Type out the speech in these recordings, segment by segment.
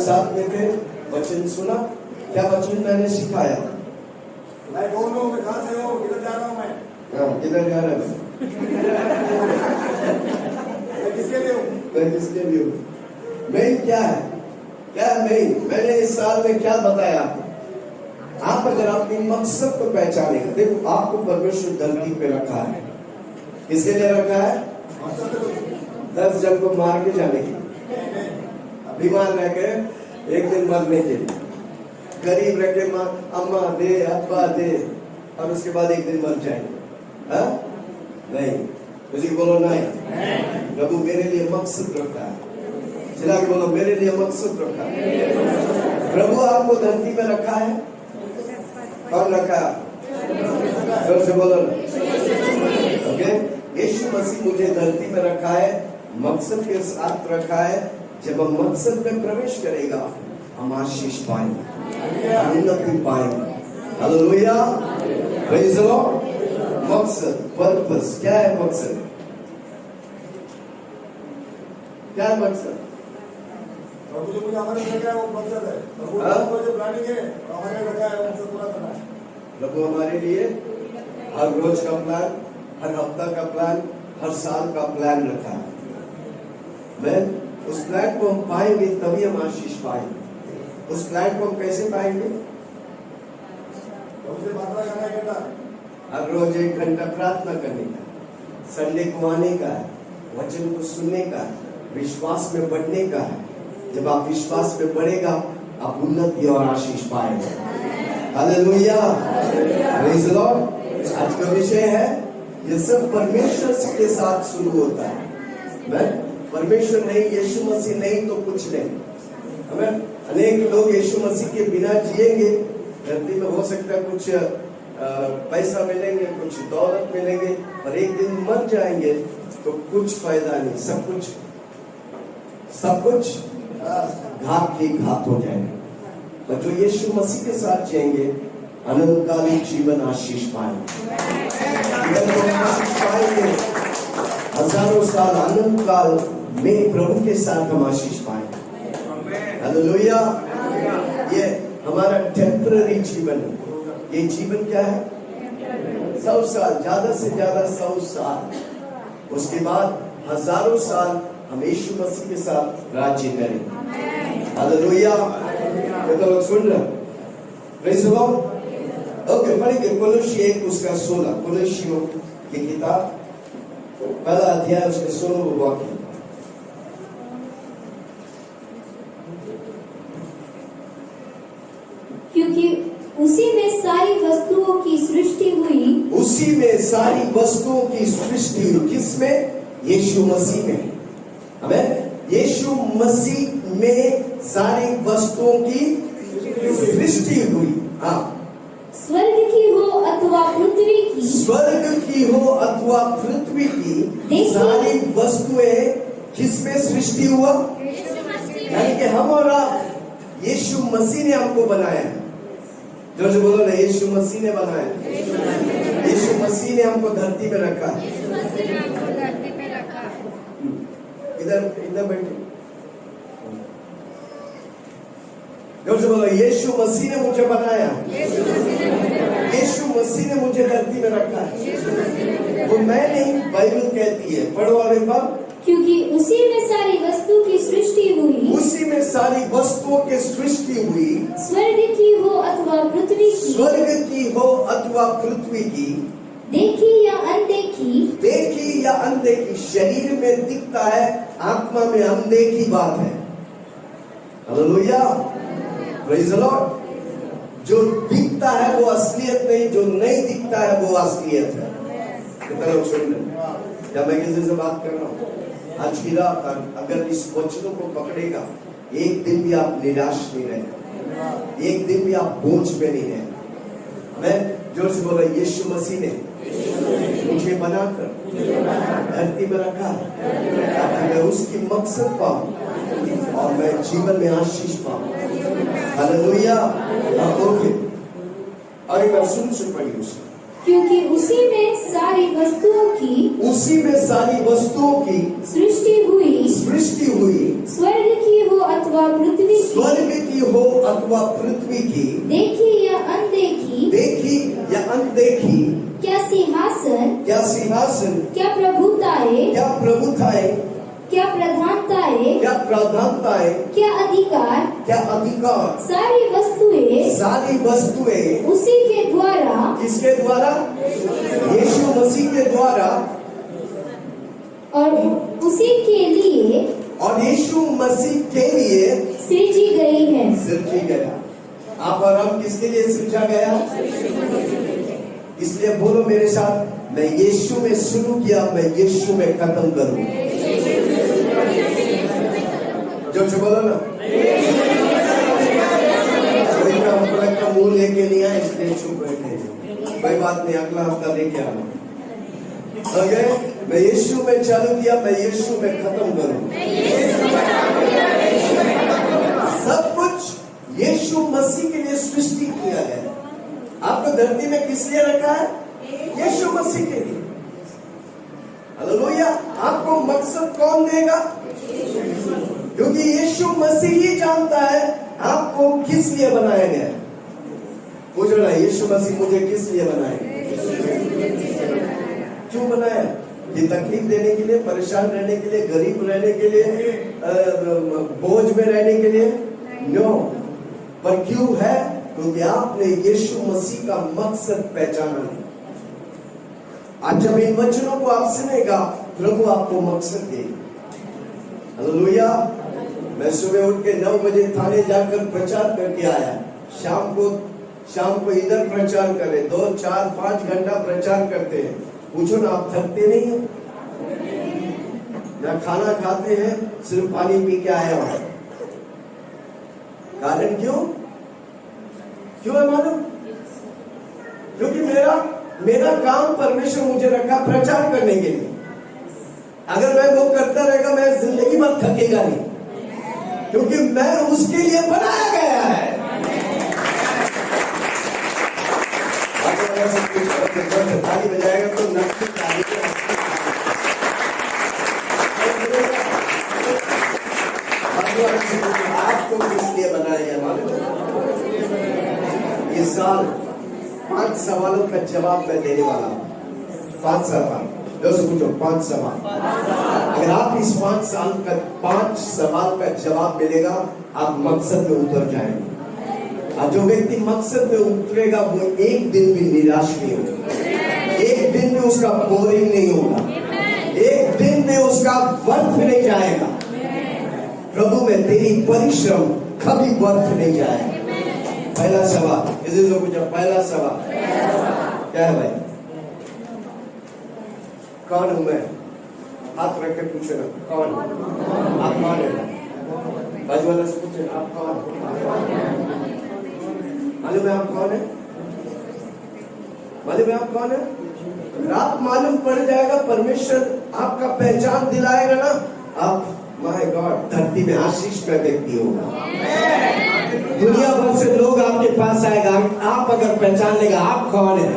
साथ में थे, वचन सुना, क्या वचन मैंने सिखाया? मैं कौन हूँ, मैं कहाँ से हूँ, किधर जा रहा हूँ मैं? किधर जा रहा है? मैं किसके लिए हूँ? मैं किसके लिए हूँ? मैं क्या है? क्या मैं? मैंने इस साल में क्या बताया आपको? आप अगर अपनी मकसद को पहचानेंगे, देखो आपको परमेश्वर धरती पे रखा है, किसके लिए रखा है? 10 जन को मार के जाने के लिए, बीमार रह के एक दिन मरने के लिए, गरीब रह के माँ अम्मा दे अब्बा दे और उसके बाद एक दिन मर जाएंगे। हाँ? नहीं, किसी को बोलो नहीं। प्रभु मेरे लिए मकसद रखा है, चिल्ला के बोलो मेरे लिए मकसद रखा है। प्रभु आपको धरती में रखा है, कौन रखा? जोर से बोलो। ओके, यीशु मसीह मुझे धरती में रखा है, मकसद के साथ रखा है। जब हम मकसद में प्रवेश करेगा, हम आशीष पाएंगे, उन्नति पाएंगे। Hallelujah, praise the Lord. मकसद, पर्पस, क्या है मकसद? क्या है मकसद? प्रभु जो मुझे हमारे रखा है वो मकसद है। प्रभु जो प्लानिंग है हमारे रखा है वो मकसद पूरा करना है। प्रभु हमारे लिए हर रोज का प्लान, हर हफ्ता का प्लान, हर साल का प्लान रखा है। मैं उस प्लान को हम पाएंगे तभी हम आशीष पाएंगे। उस प्लान को हम कैसे पाएंगे? प्रभु से प्रार्थना करना है, हर रोज 1 घंटा प्रार्थना करने का, संडे को आने का है, वचन को सुनने का है, विश्वास में बढ़ने का है। जब आप विश्वास में बढ़ेगा, आप उन्नति और आशीष पाएंगे। Hallelujah, praise the Lord. आज का विषय है, ये सब परमेश्वर के साथ शुरू होता है। मैं परमेश्वर नहीं, यीशु मसीह नहीं तो कुछ नहीं। हमें अनेक लोग यीशु मसीह के बिना जिएंगे। धरती में हो सकता है कुछ पैसा मिलेंगे, कुछ दौलत मिलेंगे, पर एक दिन मर जाएंगे तो कुछ फायदा नहीं। सब कुछ घात ही घात हो जाएंगे। पर जो यीशु मसीह के साथ जिएंगे, अनंतकालीन जीवन आशीष पाएंगे। आशीष पाएंगे, हजारों साल अनंत काल में प्रभु के साथ हम आशीष पाएंगे। हालेलुया। ये हमारा टेम्पररी जीवन है। ये जीवन क्या है? 100 साल, ज्यादा से ज्यादा 100 साल। उसके बाद हजारों साल हम यीशु मसीह के साथ राज्य करेंगे। हालेलुया। ये तो लोग सुन रहे? Praise the Lord. ओके, पढ़ेंगे कोलोसी 1 उसका 16, कोलोसियों की किताब पहला अध्याय उसके 16 वाक्य। क्योंकि उसी में सारी वस्तुओं की सृष्टि हुई। उसी में सारी वस्तुओं की सृष्टि हुई। किसमें? यीशु मसीह में। हमें यीशु मसीह में सारी वस्तुओं की सृष्टि हुई। हाँ, स्वर्ग की हो अथवा पृथ्वी की, स्वर्ग की हो अथवा पृथ्वी की सारी वस्तुएं किसमें सृष्टि हुआ? यानी कि हम और आप, यीशु मसीह ने हमको बनाया। जो जो बोलो ना, यीशु मसीह ने बनाया। यीशु मसीह ने हमको धरती में रखा है। इधर बैठे। जो जो बोलो, यीशु मसीह ने मुझे बनाया। यीशु मसीह ने मुझे धरती में रखा है। वो मैं नहीं, बाइबल कहती है। पढ़ो और एक बार। क्योंकि उसी में सारी वस्तु की सृष्टि हुई। उसी में सारी वस्तुओं की सृष्टि हुई। स्वर्ग की हो अथवा पृथ्वी की, स्वर्ग की हो अथवा पृथ्वी की, देखी या अनदेखी, देखी या अनदेखी। शरीर में दिखता है, आत्मा में अनदेखी बात है। Hallelujah, praise the Lord. जो दिखता है वो असलियत नहीं, जो नहीं दिखता है वो असलियत है। कितना लोग सुन रहे? जब मैं किसी से बात कर रहा हूँ, आज की रात अगर इस वचनों को पकड़ेगा, एक दिन भी आप निराश नहीं रहेंगे, एक दिन भी आप बोझ में नहीं रहेंगे। मैं जोर से बोला, यीशु मसीह ने मुझे बनाकर धरती में रखा है ताकि मैं उसकी मकसद पाऊं और मैं जीवन में आशीष पाऊं। हालेलुया। ओके, और एक बार सुन पढ़िए उसे। क्योंकि उसी में सारी वस्तुओं की सृष्टि हुई, स्वर्ग की हो अथवा पृथ्वी की, देखी या अनदेखी, क्या सिंहासन, क्या प्रभुताएं, क्या प्रधानताएं, क्या अधिकार, सारी वस्तुएं उसी के द्वारा, किसके द्वारा? यीशु मसीह के द्वारा और उसी के लिए और यीशु मसीह के लिए सृजी गई है। सृजी गया। आप और हम किसके लिए सृजा गया? इसलिए बोलो मेरे साथ, मैं यीशु में शुरू किया, मैं यीशु में खत्म करूं। जो बोलो ना, कोई का मतलब का मुंह लेके नहीं आया, इसलिए चुप बैठे। कोई बात नहीं, अगला हफ्ता लेके आना। ओके, मैं यीशु में चालू किया, मैं यीशु में खत्म करूं। सब कुछ यीशु मसीह के लिए सृष्टि किया गया। आपको धरती में किस लिए रखा है? यीशु मसीह के लिए। हालेलुया। आपको मकसद कौन देगा? क्योंकि यीशु मसीह ही जानता है आपको किस लिए बनाया गया है। पूछो ना, यीशु मसीह मुझे किस लिए बनाया? क्यों बनाया? ये तकलीफ देने के लिए, परेशान रहने के लिए, गरीब रहने के लिए, बोझ में रहने के लिए? नो। पर क्यों है? क्योंकि आपने यीशु मसीह का मकसद पहचाना नहीं। आज जब इन वचनों को आप सुनेगा, प्रभु आपको मकसद देगा। हालेलुया। मैं सुबह उठ के 9 बजे थाने जाकर प्रचार करके आया। शाम को इधर प्रचार करे, 2, 4, 5 घंटा प्रचार करते हैं। पूछो ना, आप थकते नहीं हैं? ना खाना खाते हैं, सिर्फ पानी पी के आया हूं। कारण क्यों है मालूम? क्योंकि मेरा काम परमेश्वर मुझे रखा प्रचार करने के लिए। अगर मैं वो करता रहेगा, मैं जिंदगी भर थकेगा नहीं, क्योंकि मैं उसके लिए बनाया गया है। ताली बजाएगा तो नक्की ताली। आपको किस लिए बनाया गया मालूम? इस साल 5 सवालों का जवाब मैं देने वाला हूँ। 5 सवाल। दोस्तों पूछो 5 सवाल। अगर आप इस 5 सवाल का जवाब मिलेगा, आप मकसद में उतर जाएंगे। और जो व्यक्ति मकसद में उतरेगा, वो एक दिन भी निराश नहीं होगा, एक दिन में उसका बोरिंग नहीं होगा, एक दिन में उसका व्यर्थ नहीं जाएगा। प्रभु में तेरी परिश्रम कभी व्यर्थ नहीं जाएगा। पहला सवाल, इसे जो पूछा, पहला सवाल क्या है भाई? कौन हूं मैं? हाथ रख के पूछे ना, कौन? आप कौन है? बाजू वाला से पूछे, आप कौन? मालूम है आप कौन है? मालूम है आप कौन है? आप मालूम पड़ जाएगा, परमेश्वर आपका पहचान दिलाएगा ना, आप माय गॉड धरती में आशीष का व्यक्ति होगा। दुनिया भर से लोग आपके पास आएगा, आप अगर पहचान लेगा आप कौन है।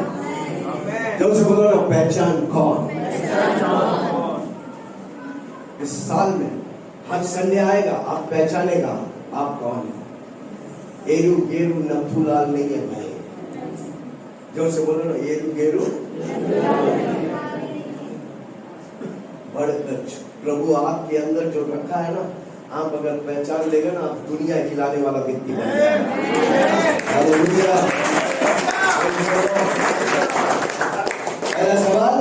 जब से बोलो ना, पहचान कौन। इस साल में हर संडे आएगा, आप पहचानेगा आप कौन है। एरू गेरू नथुलाल नहीं है भाई। जोर से बोलो ना, एरू गेरू बढ़कर। प्रभु आपके अंदर जो रखा है ना, आप अगर पहचान लेगा ना, आप दुनिया हिलाने वाला व्यक्ति बन जाएगा। पहला सवाल,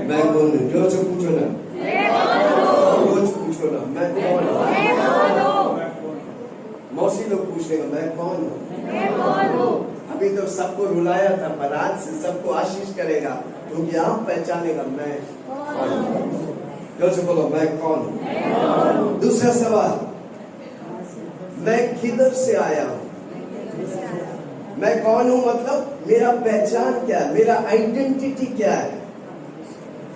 मैं कौन हूँ? जोर से पूछो ना, रोज पूछो ना, मैं कौन हूँ? मौसी लोग पूछेगा, मैं कौन हूँ? अभी तो सबको रुलाया था, पर आज से सबको आशीष करेगा, क्योंकि आप पहचानेगा मैं कौन हूँ। जोर से बोलो, मैं कौन हूँ? दूसरा सवाल, मैं किधर से आया हूँ? मैं कौन हूँ मतलब मेरा पहचान क्या है, मेरा आइडेंटिटी क्या है?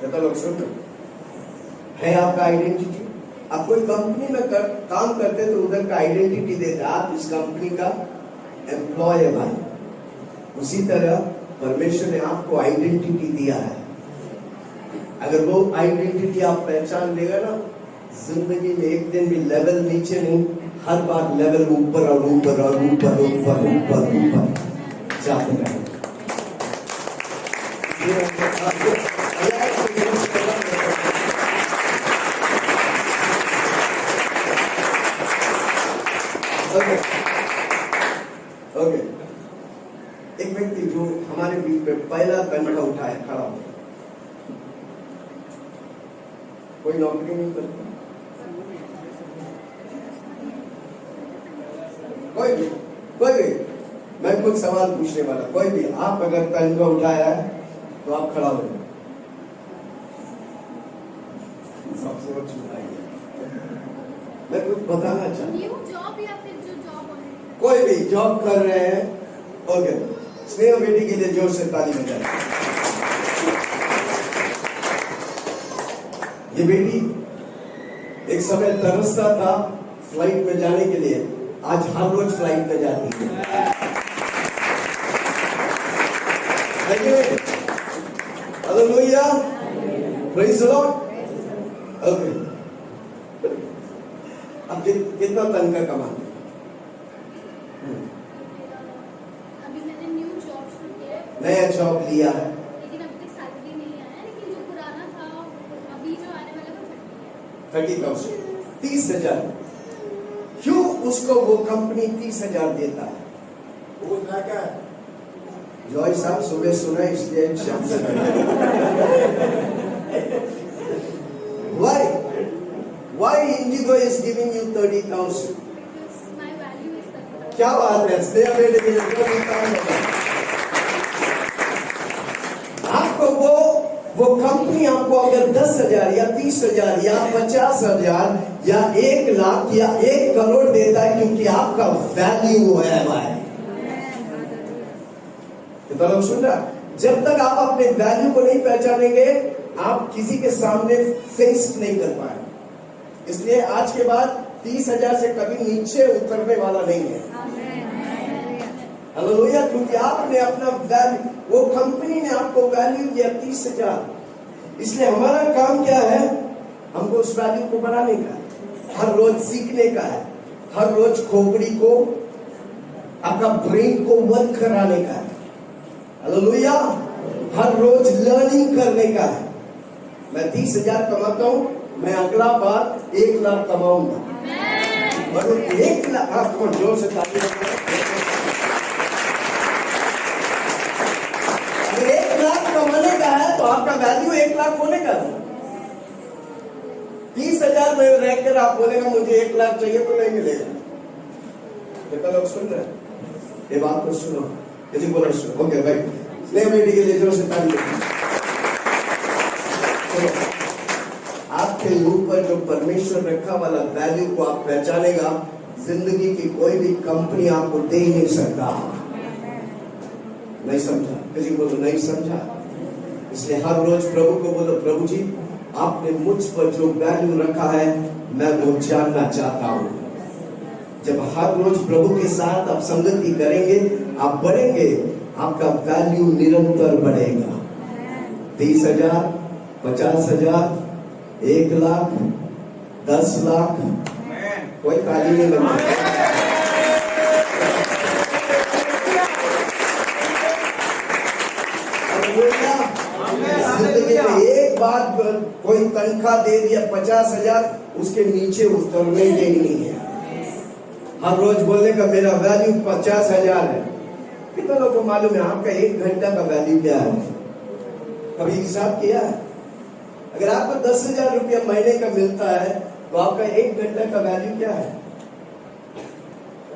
तो लोग सुनो, है आपका आइडेंटिटी? आप कोई कंपनी में काम करते तो उधर का आइडेंटिटी देते, आप इस कंपनी का एम्प्लॉय है भाई। उसी तरह परमेश्वर ने आपको आइडेंटिटी दिया है। अगर वो आइडेंटिटी आप पहचान लेगा ना, जिंदगी में एक दिन भी लेवल नीचे नहीं, हर बार लेवल ऊपर और ऊपर और ऊपर ऊपर ऊपर ऊपर जाते रहेंगे। ओके, एक व्यक्ति जो हमारे बीच में पहला तनखा उठाए खड़ा हो, कोई नौकरी नहीं करता, कोई भी मैं कुछ सवाल पूछने वाला, कोई भी आप अगर तनखा उठाया है तो आप खड़ा हो जाए। सबसे अच्छी मैं कुछ बताना चाहता हूँ, जॉब या फिर जो जॉब ऑलरेडी कोई भी जॉब कर रहे हैं, ओके, स्नेहा बेटी के लिए जोर से ताली बजाएं। ये बेटी एक समय तरसता था फ्लाइट में जाने के लिए, आज हर रोज फ्लाइट में जाती है। Hallelujah, praise the Lord. Okay, अब कितना तनख्वाह कमाते हैं? अभी मैंने न्यू जॉब शुरू किया है, नया जॉब लिया है, लेकिन अभी तक सैलरी नहीं आया है, लेकिन जो पुराना था अभी जो आने वाला वो 30,000 30,000। क्यों उसको वो कंपनी 30,000 देता है? वो क्या क्या है? जॉय साहब सुबह सुना इसलिए शाम से Why Indigo is giving you 30,000? because my value is 30,000. क्या बात है, स्नेहा बेटे के लिए 30,000। आपको वो कंपनी आपको अगर 10,000 या 30,000 या 50,000 या 1 लाख या 1 करोड़ देता है, क्योंकि आपका वैल्यू है भाई। तो लोग सुन रहा, जब तक आप अपने वैल्यू को नहीं पहचानेंगे, आप किसी के सामने फेस नहीं कर पाएंगे। इसलिए आज के बाद 30,000 से कभी नीचे उतरने वाला नहीं है। हालेलुया, क्योंकि आपने अपना वैल्यू, वो कंपनी ने आपको वैल्यू दिया 30,000। इसलिए हमारा काम क्या है? हमको उस वैल्यू को बढ़ाने का, हर रोज सीखने का है, हर रोज खोपड़ी को, आपका ब्रेन को वर्क कराने का है। हालेलुया, हर रोज लर्निंग करने का है। मैं 30,000 कमाता हूं, मैं अगला बार 1 लाख कमाऊंगा। मतलब 1 लाख, आपको जोर से ताली बजाएं। अगर 1 लाख कमाने का है तो आपका वैल्यू 1 लाख होने का है। 30,000 में रहकर आप बोलेगा मुझे 1 लाख चाहिए, तो नहीं मिलेगा। कितना लोग सुन रहे हैं? ये बात को सुनो, किसी बोलो सुनो। ओके भाई, स्नेहा बेटी के लिए जोर से ताली बजाएं। आपके ऊपर जो परमेश्वर रखा वाला वैल्यू को आप पहचानेगा, जिंदगी की कोई भी कंपनी आपको दे ही नहीं सकता। नहीं समझा? किसी बोलो नहीं समझा? इसलिए हर रोज प्रभु को बोलो, प्रभु जी आपने मुझ पर जो वैल्यू रखा है मैं वो जानना चाहता हूँ। जब हर रोज प्रभु के साथ आप संगति करेंगे, आप बढ़ेंगे, आपका वैल्यू निरंतर बढ़ेगा। 30,000, 50,000, 1 लाख, 10 लाख, कोई ताली नहीं लगती। जिंदगी में एक बार कोई तनख्वाह दे दिया 50,000, उसके नीचे उतरने देनी है। हर रोज बोलने का मेरा वैल्यू 50,000 है। कितना लोगों को मालूम है आपका 1 घंटा का वैल्यू क्या है? कभी हिसाब किया है? अगर आपको 10,000 रुपया महीने का मिलता है तो आपका 1 घंटा का वैल्यू क्या है?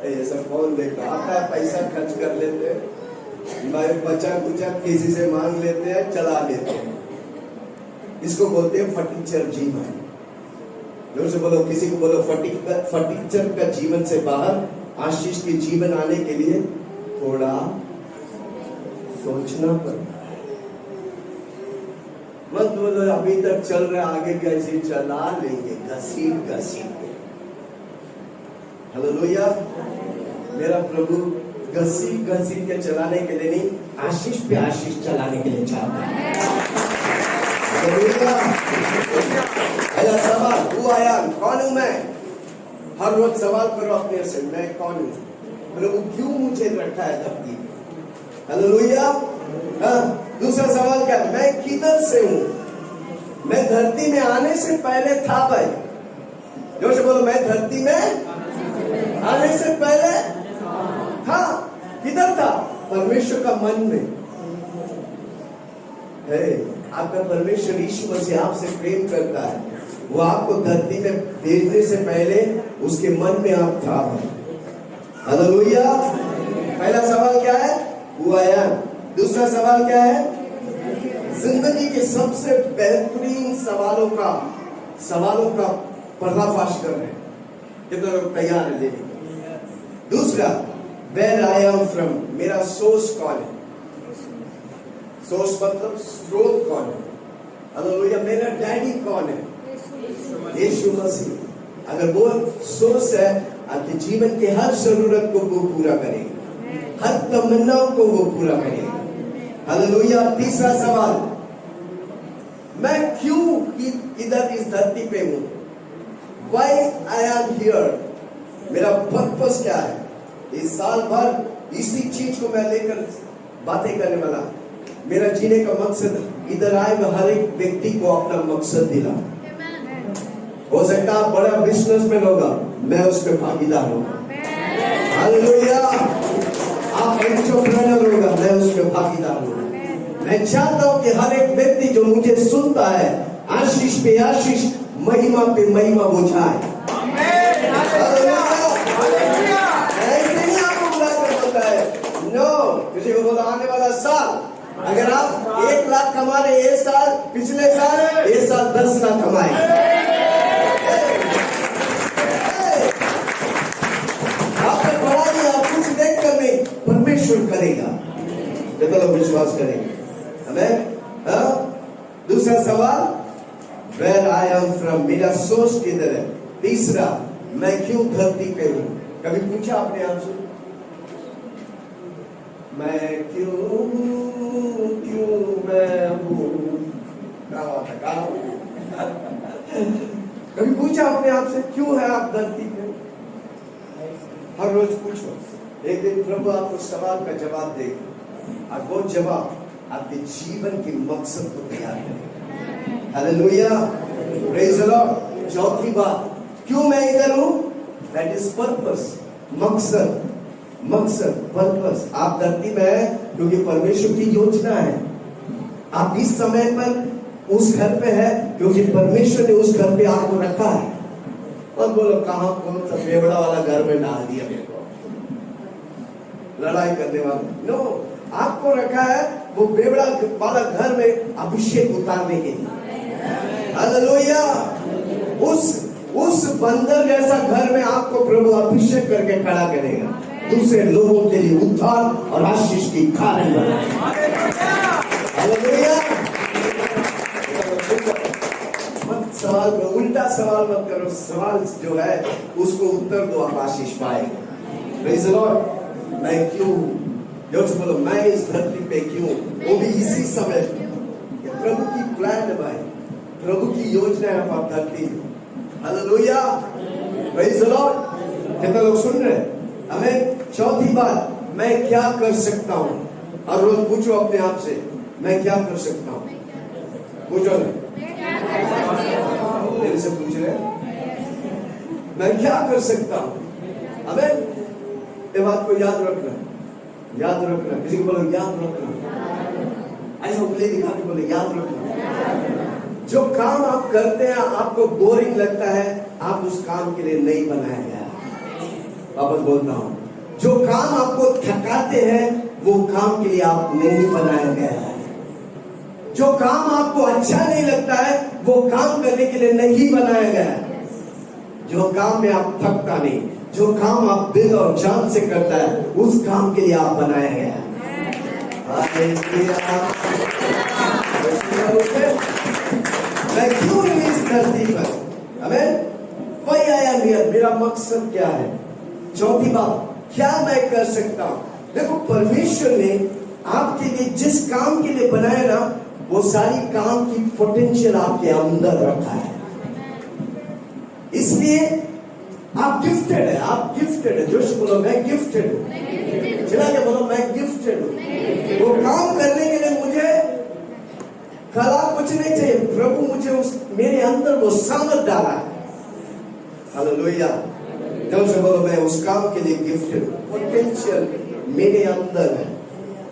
ये सब कौन देखता? आता है पैसा खर्च कर लेते हैं, बचा कुचा किसी से मांग लेते हैं, चला लेते हैं। इसको बोलते हैं फटीचर जीवन। जोर से बोलो, किसी को बोलो फटीचर का जीवन से बाहर आशीष के जीवन आने के लिए थोड़ा सोचना पड़ता है। मत बोलो अभी तक चल रहा है, आगे कैसे चला लेंगे, घसीट घसीट के। हालेलुया, मेरा प्रभु घसीट के चलाने के लिए नहीं, आशीष पे आशीष चलाने के लिए चाहता है। पहला सवाल, हु आई एम, कौन हूं मैं? हर रोज सवाल करो अपने से, मैं कौन हूं? प्रभु क्यों मुझे रखा है धरती पे? हालेलुया। दूसरा सवाल क्या है? मैं किधर से हूं? मैं धरती में आने से पहले था भाई। जोर से बोलो, मैं धरती में आने से पहले था। किधर था? परमेश्वर का मन में है। आपका परमेश्वर यीशु मसीह आपसे प्रेम करता है। वो आपको धरती में भेजने से पहले उसके मन में आप था। हालेलुया। पहला सवाल क्या है? Who I am. दूसरा सवाल क्या है? जिंदगी के सबसे बेहतरीन सवालों का पर्दाफाश कर रहे हैं। कितने लोग तैयार है लेने को? दूसरा, वेयर आई एम फ्रॉम, मेरा सोर्स कौन है? सोर्स मतलब स्रोत कौन है? हालेलुया। मेरा डैडी कौन है? यीशु मसीह। अगर वो सोर्स है, आपके जीवन के हर जरूरत को वो पूरा करेगा, हर तमन्नाओं को वो पूरा करेगा। हालेलुया। तीसरा सवाल, मैं क्यों इधर इस धरती पे हूं? Why I am here? मेरा पर्पस क्या है? इस साल भर इसी चीज को मैं लेकर बातें करने वाला। मेरा जीने का मकसद, इधर आए मैं हर एक व्यक्ति को अपना मकसद दिला। हो सकता है आप बड़ा बिजनेसमैन होगा, मैं उसमें भागीदार होगा। हालेलुया। आप एंटरप्रेन्योर होगा, मैं उसमें भागीदार होगा। मैं चाहता हूं कि हर एक व्यक्ति जो मुझे सुनता है, आशीष पे आशीष, महिमा पे महिमा वो जाए। ऐसे नहीं आपको बुलाकर बोलता है। नो, किसी को बोला आने वाला साल अगर आप 1 लाख कमा रहे ये साल, पिछले साल ये साल 10 लाख कमाए। आपने पढ़ाई आप कुछ देख कर नहीं, परमेश्वर करेगा। जितना लोग विश्वास करेंगे हमें। दूसरा सवाल, वेयर आई एम फ्रॉम, मेरा सोर्स किधर है? तीसरा, मैं क्यों धरती पे हूं? कभी पूछा आपने आपसे, मैं क्यों मैं हूं? कभी पूछा आपने आपसे, क्यों है आप धरती पे? हर रोज पूछो। एक दिन प्रभु आपको सवाल का जवाब देगा और वो जवाब आपके जीवन के मकसद को तैयार करेगा। हालेलुया। Praise the Lord. चौथी बात, क्यों मैं इधर हूं? दैट इज पर्पस, मकसद, पर्पस। आप धरती में है क्योंकि परमेश्वर की योजना है। आप इस समय पर उस घर पे है क्योंकि परमेश्वर ने उस घर पे आपको रखा है। और बोलो कहां कौन सा बेवड़ा वाला घर में डाल दिया मेरे को, लड़ाई करने वाला। नो, आपको रखा है वो बेवड़ा वाला घर में अभिषेक उतारने के लिए। हालेलुया। उस बंदर जैसा घर में आपको प्रभु अभिषेक करके खड़ा करेगा, दूसरे लोगों के लिए उद्धार और आशीष की कारण बनाएगा। हालेलुया। मत सवाल करो, उल्टा सवाल मत करो। सवाल जो है उसको उत्तर दो, आप आशीष पाएंगे। Praise the Lord. मैं क्यों? जोर से बोलो, मैं इस धरती पे क्यों? वो भी इसी समय। प्रभु की प्लान है भाई, प्रभु की योजना है आप धरती में। हालेलुया। Praise the Lord. कितने लोग सुन रहे हैं? हमें चौथी बात, मैं क्या कर सकता हूं? हर रोज पूछो अपने आप से, मैं क्या कर सकता हूं? पूछो ना, मेरे से पूछ रहे हैं, मैं क्या कर सकता हूं? हमें ये बात को याद रखना, याद रखना। किसी को बोलो याद रखना। ऐसा उंगली दिखा के बोले याद रखना। जो काम आप करते हैं आपको बोरिंग लगता है, आप उस काम के लिए नहीं बनाया गया। वापस बोलता हूं, जो काम आपको थकाते हैं वो काम के लिए आप नहीं बनाया गया है। जो काम आपको अच्छा नहीं लगता है वो काम करने के लिए नहीं बनाया गया है। जो काम में आप थकता नहीं, जो काम आप दिल और जान से करता है, उस काम के लिए आप बनाया गया है। मैं क्यों इस धरती पर? हमें वही आया, मेरा मकसद क्या है? चौथी बात, क्या मैं कर सकता हूं? देखो परमेश्वर ने आपके लिए जिस काम के लिए बनाया ना, वो सारी काम की पोटेंशियल आपके अंदर रखा है। इसलिए आप गिफ्टेड है, आप गिफ्टेड है। जोश बोलो मैं गिफ्टेड हूँ। चला के बोलो मैं गिफ्टेड हूँ। वो काम करने के लिए मुझे कला कुछ नहीं चाहिए, प्रभु मुझे उस मेरे अंदर वो सामर्थ डाला है। हालेलुया। जोश बोलो मैं उस काम के लिए गिफ्टेड हूँ। पोटेंशियल मेरे अंदर है।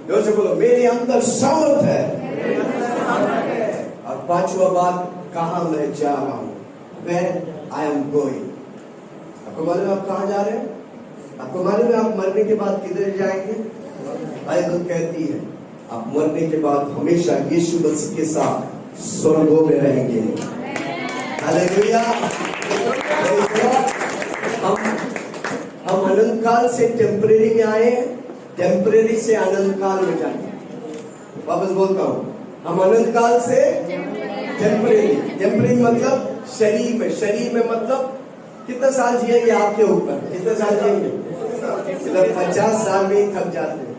जोश बोलो मेरे अंदर सामर्थ है। और पांचवा बात, कहां मैं जा रहा हूं, Where I am going। आपको मालूम है आप कहां जा रहे हैं? आपको मालूम है आप मरने के बाद किधर जाएंगे? बाइबल कहती है आप मरने के बाद हमेशा यीशु मसीह के साथ स्वर्गों में रहेंगे। हालेलुया। हम अनंत काल से टेम्परेरी में आए हैं, टेम्परेरी से अनंत काल में जाएंगे। वापस बोलता हूं, हम अनंत काल से टेम्परेरी मतलब शरीर में मतलब कितना साल जिएंगे आपके ऊपर, कितना साल जिएंगे? 50 साल में ही थक जाते हैं।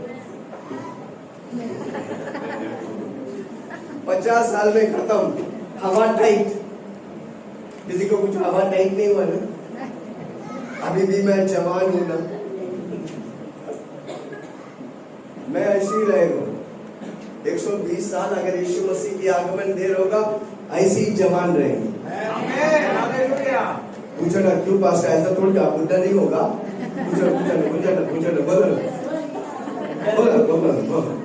50 साल में खत्म। हवा टाइट, किसी को कुछ हवा टाइट नहीं हुआ ना? अभी भी मैं जवान हूं ना, मैं ऐसे ही रहेगा। 120 साल अगर यीशु मसीह की आगमन देर होगा, ऐसे ही जवान रहेंगे। पूछो ना क्यों पास्टर, ऐसा थोड़ी आप बुढ़ा नहीं होगा। पूछो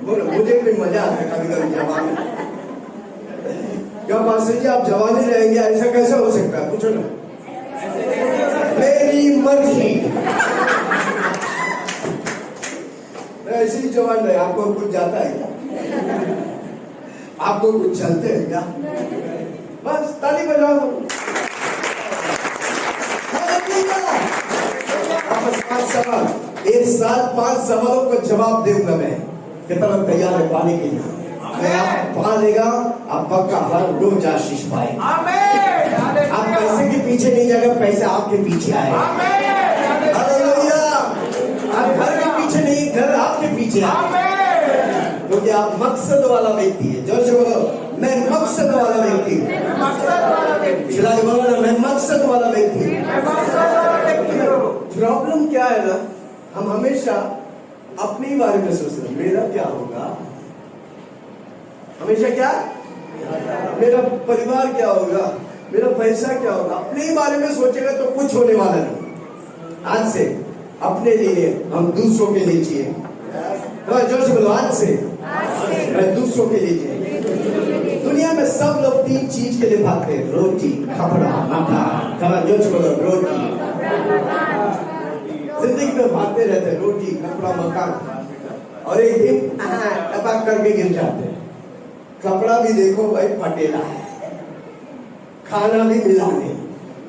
बोलो। मुझे भी मजा आता है कभी कभी जवान में। क्या पास्टर जी आप जवान ही रहेंगे, ऐसा कैसा हो सकता है? पूछो ना। मेरी मर्जी, मैं ऐसे ही जवान रहे। आपको कुछ जाता है क्या? आपको कुछ चलते हैं क्या? बस ताली बजाओ। एक साथ 5 सवालों को जवाब दूंगा मैं। कितना तैयार है पाने के लिए? मैं आप पा लेगा, आप पक्का हर रोज आशीष पाए। आप पैसे के पीछे नहीं जाएगा, पैसे आपके पीछे आएगा। हालेलुया। आप घर के पीछे नहीं, घर आपके पीछे आएगा, क्योंकि आप मकसद वाला व्यक्ति है। जोर से बोलो मैं मकसद वाला व्यक्ति हूँ। चिल्ला के बोलो ना, मैं मकसद वाला व्यक्ति हूँ। प्रॉब्लम क्या है ना, हम हमेशा अपने बारे में सोचते हैं, मेरा क्या होगा, हमेशा क्या, मेरा परिवार क्या होगा, मेरा पैसा क्या होगा। अपने बारे में सोचेगा तो कुछ होने वाला नहीं। आज से अपने लिए हम दूसरों के लिए जिए। जोर से बोलो आज से मैं दूसरों के लिए जिए। दुनिया में सब लोग 3 चीज के लिए भागते हैं, रोटी, कपड़ा, मकान। जोर से बोलो रोटी। जिंदगी में भागते रहते हैं, रोटी, कपड़ा, मकान, और एक दिन टपक करके गिर जाते हैं। कपड़ा भी देखो भाई फटेला है, खाना भी मिला नहीं,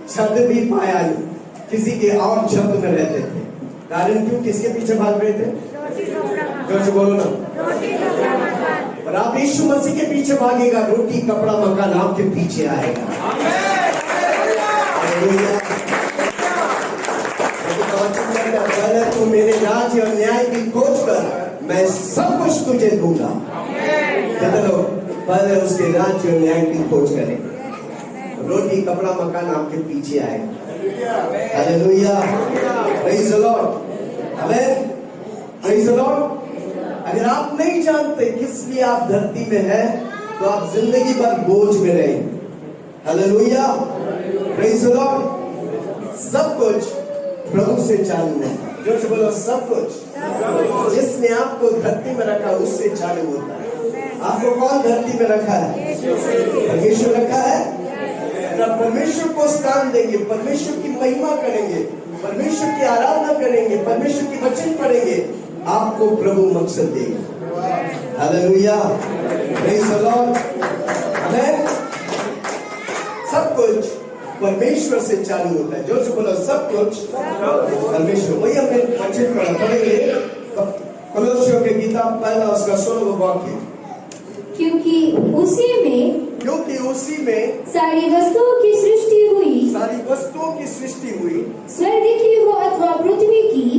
छत भी पाया नहीं, किसी के और छत में रहते थे। कारण क्यों? किसके पीछे भाग रहे थे? जोर से बोलो ना। और आप यीशु मसीह के पीछे भागेगा, रोटी, कपड़ा, मकान आपके पीछे आएगा। पहले तू मेरे राज्य और न्याय की खोज कर, मैं सब कुछ तुझे दूंगा। चलो पहले उसके राज्य और न्याय की खोज करें, रोटी, कपड़ा, मकान आपके पीछे आएगा। हालेलुया। Praise the Lord. आमीन। Praise the Lord. अगर आप नहीं जानते किस लिए आप धरती में हैं, तो आप जिंदगी भर बोझ में रहेंगे। हालेलुया। Praise the Lord. सब कुछ प्रभु से चालू है। जो से बोलो सब कुछ जिसने आपको धरती में रखा उससे चालू होता है। आपको कौन धरती में रखा है? परमेश्वर रखा है। जब परमेश्वर को स्थान देंगे, परमेश्वर की महिमा करेंगे, परमेश्वर की आराधना करेंगे, परमेश्वर की वचन पढ़ेंगे, आपको प्रभु मकसद देगा। हालेलुया। Praise the Lord. आमीन। सब कुछ परमेश्वर से चालू होता है। जो से बोलो सब कुछ परमेश्वर। वही हमने वचन पढ़ेंगे कोलोसियों की किताब पहला उसका 16वां वाक्य। क्योंकि उसी में सारी वस्तुओं की सृष्टि हुई, स्वर्ग की हो अथवा पृथ्वी की,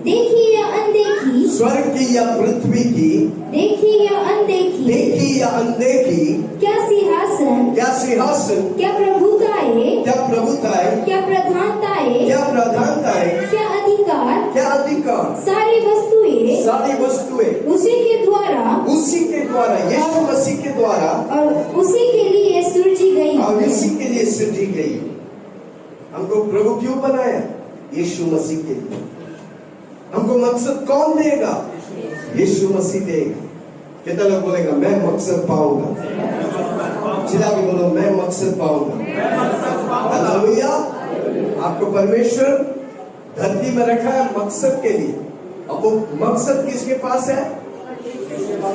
देखी या अनदेखी, स्वर्ग की या पृथ्वी की, देखी या अनदेखी, देखी या अनदेखी, क्या सिंहासन, क्या सिंहासन, क्या प्रभुताएं, क्या प्रभुताएं, क्या प्रधानताएं, क्या प्रधानताएं, क्या अधिकार, क्या अधिकार, सारी वस्तुएं सारी वस्तुएं उसी के द्वारा उसी के द्वारा, यीशु मसीह के द्वारा और उसी के लिए सृजी गई और है। इसी के लिए सृजी गई। हमको प्रभु क्यों बनाया? यीशु मसीह के लिए। हमको मकसद कौन देगा? यीशु मसीह देगा। कितना लोग बोलेगा मैं मकसद पाऊंगा? चिल्ला के बोलो मैं मकसद पाऊंगा। हालेलुया। आपको परमेश्वर धरती में रखा है मकसद के लिए। अब वो मकसद किसके पास है?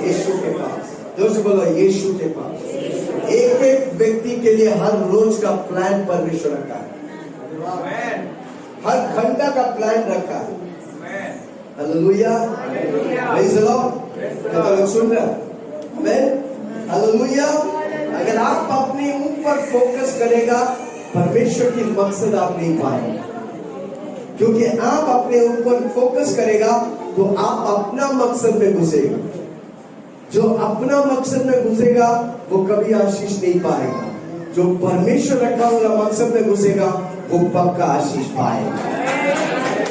यीशु के पास। जोर से बोलो यीशु के पास। एक एक व्यक्ति के लिए हर रोज का प्लान परमेश्वर रखा है, हर घंटा का प्लान रखा है। Hallelujah, praise the Lord. कितना लोग सुन रहे हैं? आमीन, हालेलुया। अगर आप अपने ऊपर फोकस करेगा, परमेश्वर की मकसद आप नहीं पाएंगे, क्योंकि आप अपने ऊपर फोकस करेगा तो आप अपना मकसद में घुसेगा। जो अपना मकसद में घुसेगा वो कभी आशीष नहीं पाएगा। जो परमेश्वर रखा हुआ मकसद में घुसेगा वो पक्का आशीष पाएगा।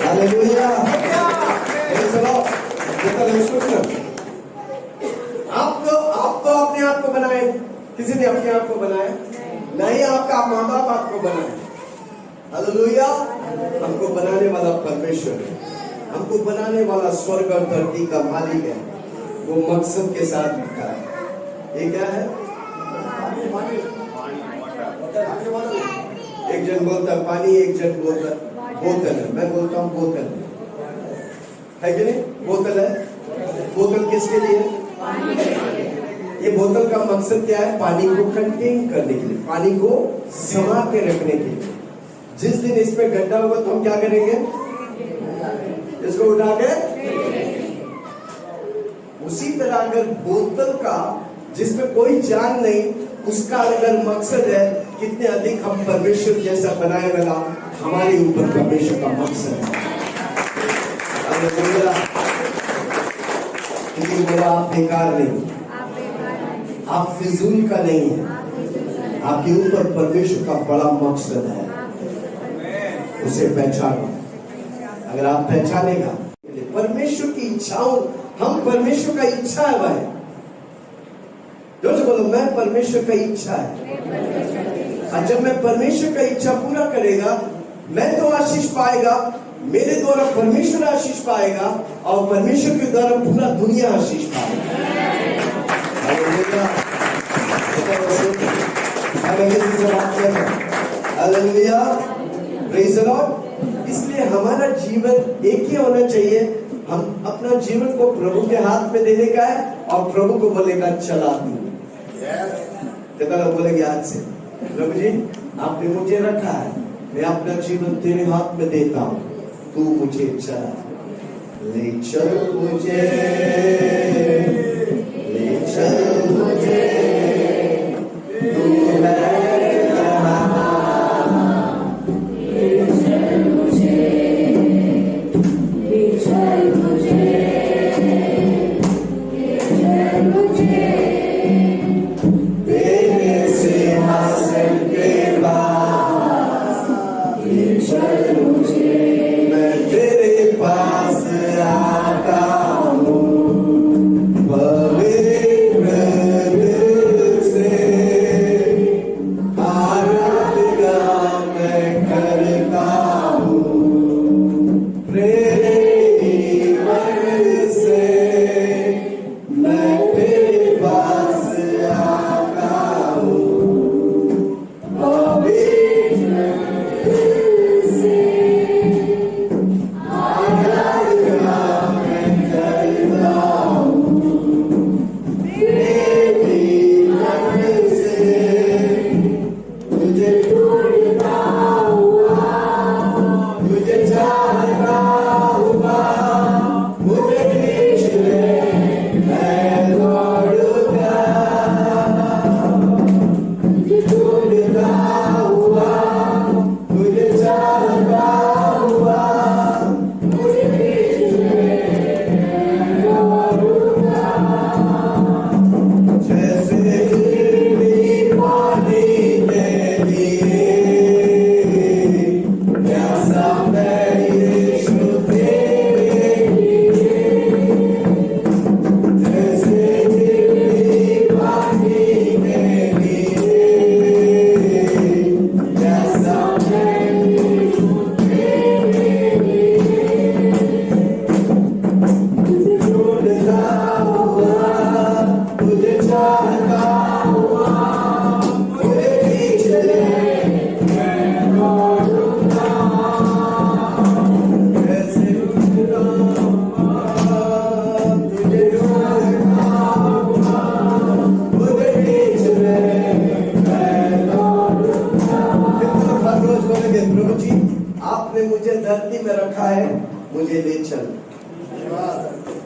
हालेलुया। आप तो अपने आप को बनाए, किसी ने अपने आप को बनाया नहीं, आपका माँ बाप आपको बनाए। हालेलुया। हमको बनाने वाला परमेश्वर है, हमको बनाने वाला स्वर्ग और धरती का मालिक है। वो मकसद के साथ लिखा है। ये क्या है? एक जन बोलता पानी, एक जन बोलता बोतल है। मैं बोलता हूँ बोतल है कि नहीं? बोतल है। बोतल किसके लिए? ये बोतल का मकसद क्या है? पानी को कंटेन करने के लिए, पानी को समा के रखने के लिए। जिस दिन इसमें गड्ढा होगा तो हम क्या करेंगे? इसको उठा के। उसी तरह अगर बोतल का जिसमें कोई जान नहीं, उसका अगर मकसद है, कितने अधिक हम परमेश्वर जैसा बनाए वाला हमारे ऊपर परमेश्वर का मकसद है। क्योंकि बोला आप बेकार नहीं, आप फिजूल का नहीं है, आपके ऊपर परमेश्वर का बड़ा मकसद है। उसे पहचानो। अगर आप पहचानेगा, परमेश्वर की इच्छाओं, हम परमेश्वर का इच्छा है भाई। जो बोलो मैं परमेश्वर का इच्छा है। और जब मैं परमेश्वर का इच्छा पूरा करेगा, मैं तो आशीष पाएगा, मेरे द्वारा परमेश्वर आशीष पाएगा और परमेश्वर के द्वारा पूरा दुनिया आशीष पाएगा। Hallelujah, praise the Lord. इसलिए हमारा जीवन एक ही होना चाहिए। हम अपना जीवन को प्रभु के हाथ में देने का है और प्रभु को बोलेगा चला तू। कितना लोग बोलेंगे आज से प्रभु जी आपने मुझे रखा है, मैं अपना जीवन तेरे हाथ में देता हूँ, तू मुझे चला। ले चल मुझे, ले चल मुझे, तू है पवित्र मुझे ले चल।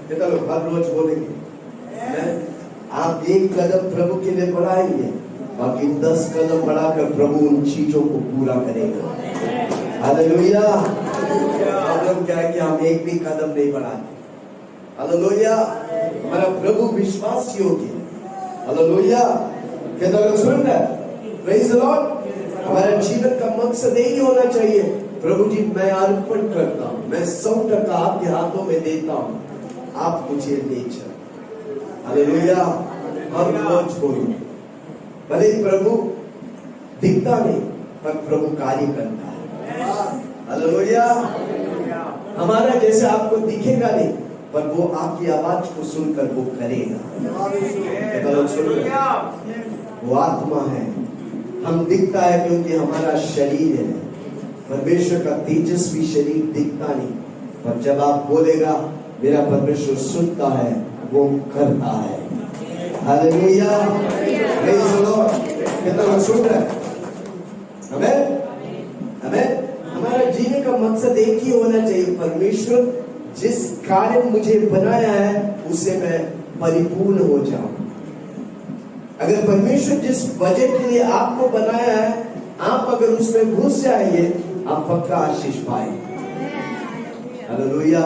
कितना लोग हर रोज बोलेंगे आप एक कदम प्रभु के लिए बढ़ाएंगे, बाकी 10 कदम बढ़ाकर प्रभु उन चीजों को पूरा करेगा। हालेलुया। प्रॉब्लम क्या है कि हम एक भी कदम नहीं बढ़ाते। हालेलुया। हमारा प्रभु विश्वास योग्य है। हालेलुया। कितना लोग सुन रहे हैं? Praise the Lord. हमारा जीवन का मकसद यही होना चाहिए, प्रभु जी मैं अर्पण करता हूँ, मैं 100% आपके हाथों में देता हूँ, आप मुझे ले चलो। हालेलुया। हम रोज बोलो भले प्रभु दिखता नहीं पर प्रभु कार्य करता है। हालेलुया। हमारा जैसे आपको दिखेगा नहीं पर वो आपकी आवाज को सुनकर वो करेगा। वो आत्मा है। हम दिखता है क्योंकि हमारा शरीर है, परमेश्वर का तेजस्वी शरीर दिखता नहीं, पर जब आप बोलेगा मेरा परमेश्वर सुनता है, वो करता है। हालेलुया। Praise the Lord. कितना लोग सुन रहे हैं? आमेन। आमेन। हमारा जीने का मकसद एक ही होना चाहिए, परमेश्वर जिस कारण मुझे बनाया है उसे मैं परिपूर्ण हो जाऊं। अगर परमेश्वर जिस वजह के लिए आपको बनाया है, आप अगर उसमें घुस जाएंगे, आप पक्का आशीष पाएंगे। हालेलुया।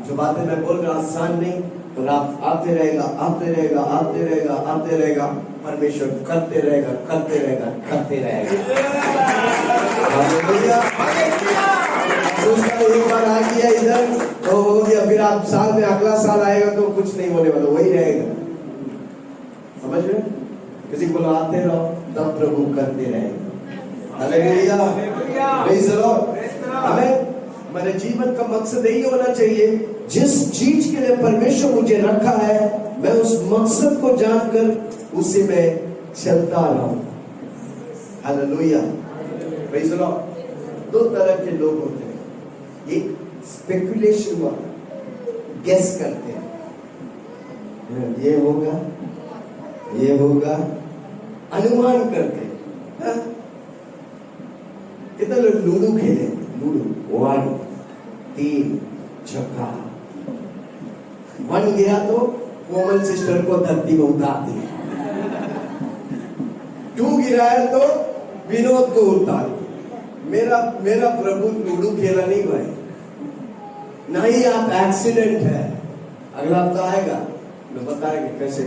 जो बातें मैं बोल रहा आसान नहीं, पर आप आते रहेगा, आते रहेगा, आते रहेगा, आते रहेगा, परमेश्वर करते रहेगा, करते रहेगा, करते रहेगा। हालेलुया। एक बार आ गया इधर तो हो गया, फिर आप साल में अगला साल आएगा तो कुछ नहीं होने वाला, वही रहेगा। समझ रहे? किसी को आते रहो तब प्रभु करते रहेगा। Hallelujah. Praise the Lord. Amen. मेरे जीवन का मकसद यही होना चाहिए, जिस चीज के लिए परमेश्वर मुझे रखा है मैं उस मकसद को जानकर उसे मैं चलता रहूं। हालेलुया। Praise the Lord. 2 तरह के लोग होते हैं, एक स्पेकुलेशन वाला, गेस करते हैं ये होगा, ये होगा, अनुमान करते हैं। कितना लोग लूडो खेले, लूडो 1 3 छक्का, 1 गया तो कोमल सिस्टर को धरती में उतार दिया, 2 गिरा है तो विनोद को उतार दिया। मेरा प्रभु लूडो खेला नहीं भाई, नहीं आप एक्सीडेंट है। अगला हफ्ता आएगा मैं बताएंगे कैसे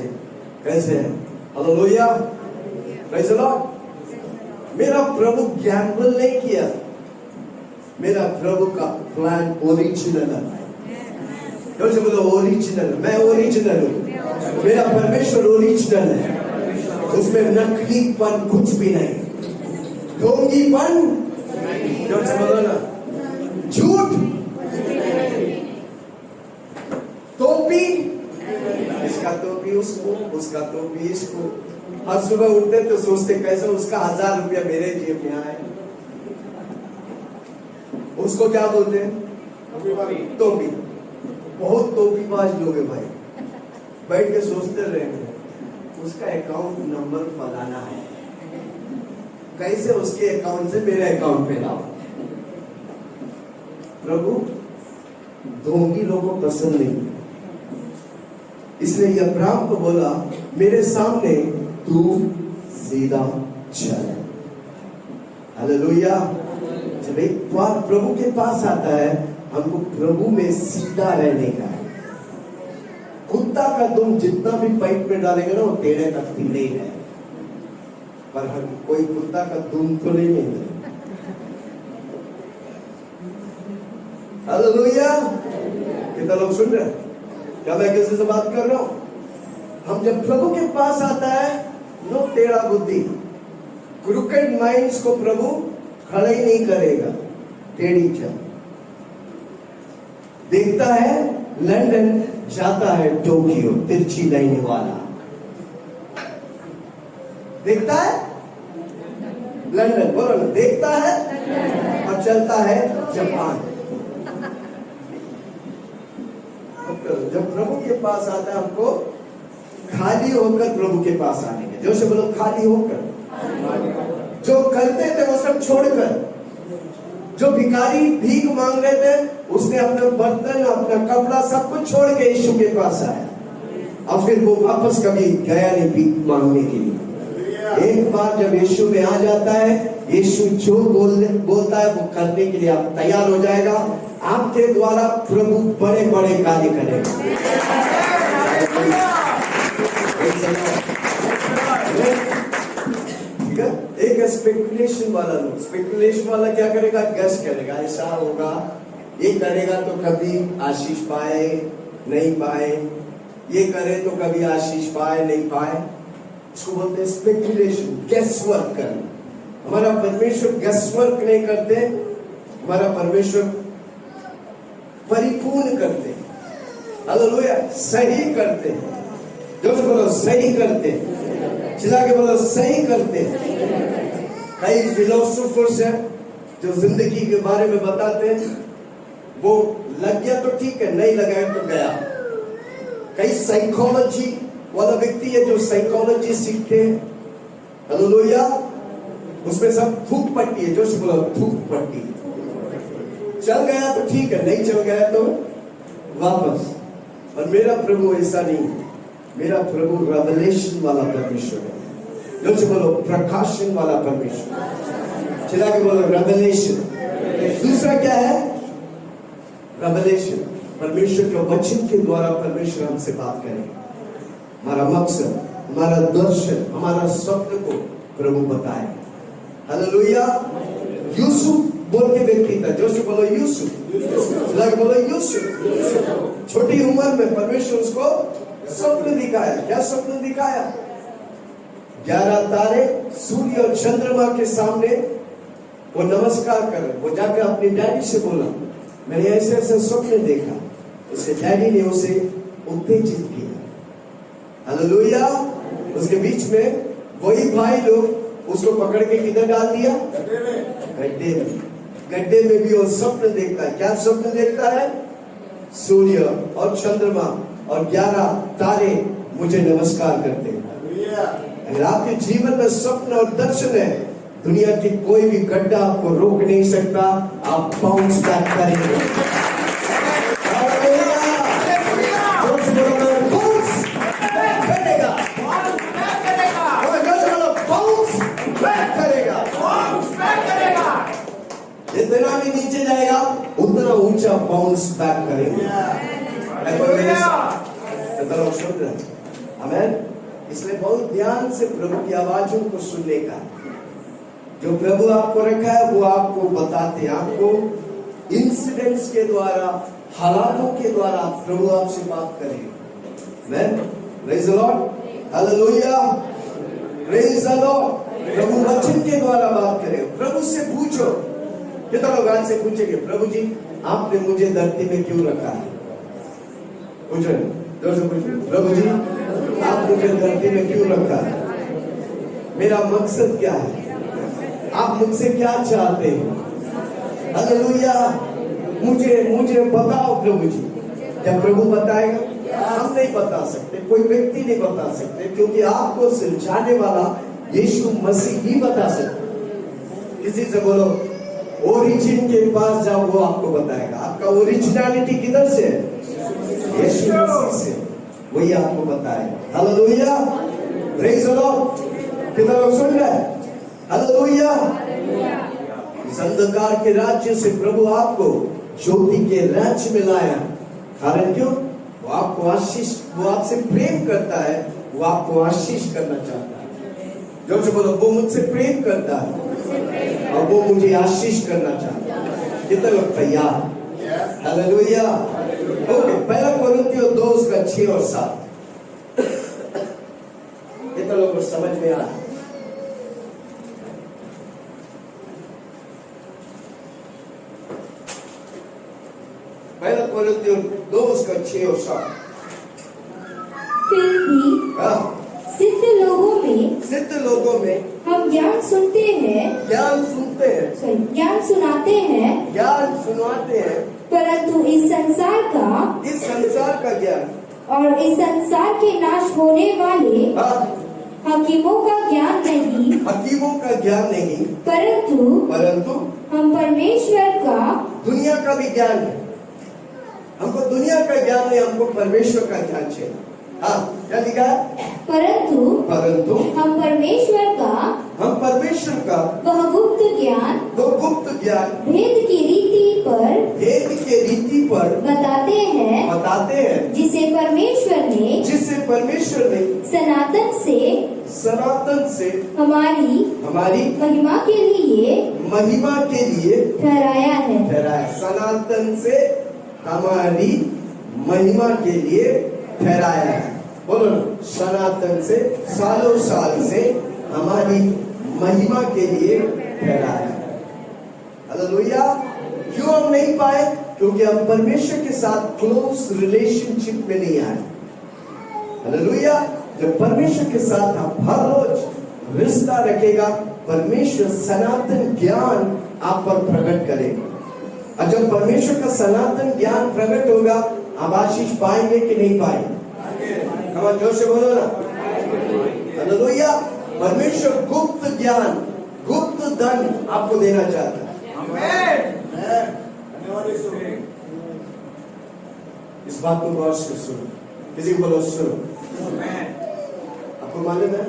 कैसे है। हालेलुया। Praise the Lord. मेरा प्रभु गैम्बल नहीं किया, मेरा प्रभु का प्लान ओरिजिनल है। से बोलो ओरिजिनल, मैं ओरिजिनल हूँ, मेरा परमेश्वर ओरिजिनल है, उसमें नकलीपन कुछ भी नहीं, ढोंगीपन से बोलो ना, झूठ, टोपी, इसका टोपी उसको, उसका टोपी इसको। हर सुबह उठते तो सोचते कैसे उसका 1000 रुपया मेरे जेब में आए। उसको क्या बोलते हैं? टोपी। बहुत टोपीबाज लोग हैं भाई, बैठ के सोचते रहेंगे उसका अकाउंट नंबर फलाना है, कैसे उसके अकाउंट से मेरे अकाउंट पे लाओ। प्रभु ढोंगी लोगों को पसंद नहीं, इसलिए अब्राहम को बोला मेरे सामने तू सीधा चल। हालेलुया। जब एक बार प्रभु के पास आता है, हमको प्रभु में सीधा रहने का है। कुत्ता का दुम जितना भी पाइप में डालेगा ना वो टेढ़े तक टेढ़े ही है, पर हम कोई कुत्ता का दुम तो नहीं है। हालेलुया। कितना लोग सुन रहे हैं? क्या मैं किसी से बात कर रहा हूं? हम जब प्रभु के पास आता है, नो टेढ़ा बुद्धि, क्रूकेड माइंड्स को प्रभु खड़ा ही नहीं करेगा, टेढ़ी चल। देखता है लंदन, जाता है टोक्यो, तिरछी लाइन वाला। देखता है लंदन, बोलो ना, देखता है और चलता है जापान। जब प्रभु के पास आता है, हमको खाली होकर प्रभु के पास आने के, जो से बोलो खाली होकर, जो करते थे वो सब छोड़कर, जो भिखारी भीख मांग रहे थे, उसने अपना बर्तन, अपना कपड़ा सब कुछ छोड़ के यीशु के पास आया, और फिर वो वापस कभी गया नहीं भीख मांगने के लिए। एक बार जब यीशु में आ जाता है, यीशु जो बोलता है वो करने के लिए आप तैयार हो जाएगा। आपके द्वारा प्रभु बड़े बड़े कार्य करेगा। ठीक है, एक स्पेकुलेशन वाला लोग, स्पेकुलेशन वाला क्या करेगा, गैस करेगा, ऐसा होगा, ये करेगा तो कभी आशीष पाए नहीं पाए, ये करे तो कभी आशीष पाए नहीं पाए। इसको बोलते हैं स्पेकुलेशन, गैस वर्क करना। हमारा परमेश्वर गैस वर्क नहीं करते, हमारा परमेश्वर परिपूर्ण करते हैं। हालेलुया, सही करते हैं। जो बोलो सही करते हैं, चिल्ला के बोलो सही करते हैं। कई फिलोसोफर्स हैं जो जिंदगी के बारे में बताते हैं, वो लग गया तो ठीक है, नहीं लगा तो गया। कई साइकोलॉजी वाला व्यक्ति है जो साइकोलॉजी सीखते हैं, हालेलुया, उसमें सब थूक पट्टी है। जो बोलो थूक पट्टी, चल गया तो ठीक है, नहीं चल गया तो वापस। और मेरा प्रभु ऐसा नहीं है, मेरा प्रभु रेवलेशन वाला परमेश्वर है। जो बोलो प्रकाशन वाला परमेश्वर, चिल्ला के बोलो रेवलेशन। दूसरा क्या है, रेवलेशन, परमेश्वर के वचन के द्वारा परमेश्वर हमसे बात करेगा। हमारा मकसद, हमारा दर्शन, हमारा स्वप्न को प्रभु बताए। हालेलुया। यूसुफ बोल के व्यक्ति था, जोश बोलो यूसुफ, लग बोलो यूसुफ। छोटी उम्र में परमेश्वर उसको स्वप्न दिखाया। क्या स्वप्न दिखाया? 11 तारे, सूर्य और चंद्रमा के सामने वो नमस्कार कर रहे। वो जाकर अपने डैडी से बोला, मैंने ऐसे ऐसे स्वप्न देखा। उसके डैडी ने उसे उत्तेजित किया। हालेलुया। उसके बीच में वही भाई लोग उसको पकड़ के किधर डाल दिया? गड्ढे में। गड्ढे में भी वो स्वप्न देखता है। क्या स्वप्न देखता है? सूर्य और चंद्रमा और 11 तारे मुझे नमस्कार करते हैं। अगर आपके जीवन में स्वप्न और दर्शन है, दुनिया की कोई भी गड्ढा आपको रोक नहीं सकता। आप बाउंस बैक करेंगे। जितना भी नीचे जाएगा उतना ऊंचा बाउंस बैक करेंगे। आमीन। इसलिए बहुत ध्यान से प्रभु की आवाजों को सुनने का। जो प्रभु आपको रखा है वो आपको बताते हैं। आपको इंसिडेंट्स के द्वारा, हालातों के द्वारा प्रभु आपसे बात करेगा। आमीन। Praise the Lord. Hallelujah. Praise the Lord. प्रभु वचन के द्वारा बात करेगा। प्रभु से पूछो। कितना लोग आज से पूछेंगे, प्रभु जी आपने मुझे धरती में क्यों रखा है? पूछो, प्रभु जी आप मुझे धरती में क्यों रखा है? मेरा मकसद क्या है? आप मुझसे क्या चाहते हैं? हालेलुया। मुझे बताओ प्रभु जी। क्या प्रभु बताएगा? हम नहीं बता सकते, कोई व्यक्ति नहीं बता सकते, क्योंकि आपको सिलचाने वाला यीशु मसीह ही बता सकते। किसी से बोलो ओरिजिन के पास जाओ, वो आपको बताएगा। आपका ओरिजिनलिटी किधर से है? यीशु मसीह से। वही आपको बताएगा। हालेलुया। Praise the Lord. कितना लोग सुन रहे हैं? हालेलुया। इस अंधकार के राज्य से प्रभु आपको ज्योति के राज्य में लाया। कारण क्यों? वो आपको आशीष, वो आपसे प्रेम करता है, वो आपको आशीष करना चाहता है। जो बोलो वो मुझसे प्रेम करता है और वो मुझे आशीष करना चाहता है। कितने लोग तैयार? हालेलुया। ओके, पहला कोरिन्थियों 2:6 और 7। कितने लोगों को समझ में आया? पहला कोरिन्थियों 2:6 और 7। फिर भी सिद्ध लोगों में हम ज्ञान सुनते हैं, ज्ञान सुनाते हैं, परंतु इस संसार का ज्ञान और इस संसार के नाश होने वाले हकीमों का ज्ञान नहीं, परंतु हम परमेश्वर का दुनिया का भी ज्ञान है। हमको दुनिया का ज्ञान नहीं, हमको परमेश्वर का ज्ञान चाहिए। हाँ, क्या लिखा है? परंतु हम परमेश्वर का वह गुप्त ज्ञान भेद की रीति पर बताते हैं जिसे परमेश्वर ने सनातन से हमारी महिमा के लिए ठहराया है। सनातन से हमारी महिमा के लिए ठहराया है। बोलो ना, सनातन से, सालों साल से हमारी महिमा के लिए ठहराया है। हालेलुया। क्यों हम नहीं पाए? क्योंकि हम परमेश्वर के साथ क्लोज रिलेशनशिप में नहीं आए। हालेलुया। जब परमेश्वर के साथ आप हर रोज रिश्ता रखेगा, परमेश्वर सनातन ज्ञान आप पर प्रकट करेगा। और जब परमेश्वर का सनातन ज्ञान प्रकट होगा, आप आशीष पाएंगे कि नहीं पाएंगे? हम जोर से बोलो ना, हालेलुया। परमेश्वर गुप्त ज्ञान, गुप्त धन आपको देना चाहता है। आमेन। धन्यवाद यीशु। इस बात को गौर से सुनो, किसी को बोलो सुनो। आपको मालूम है,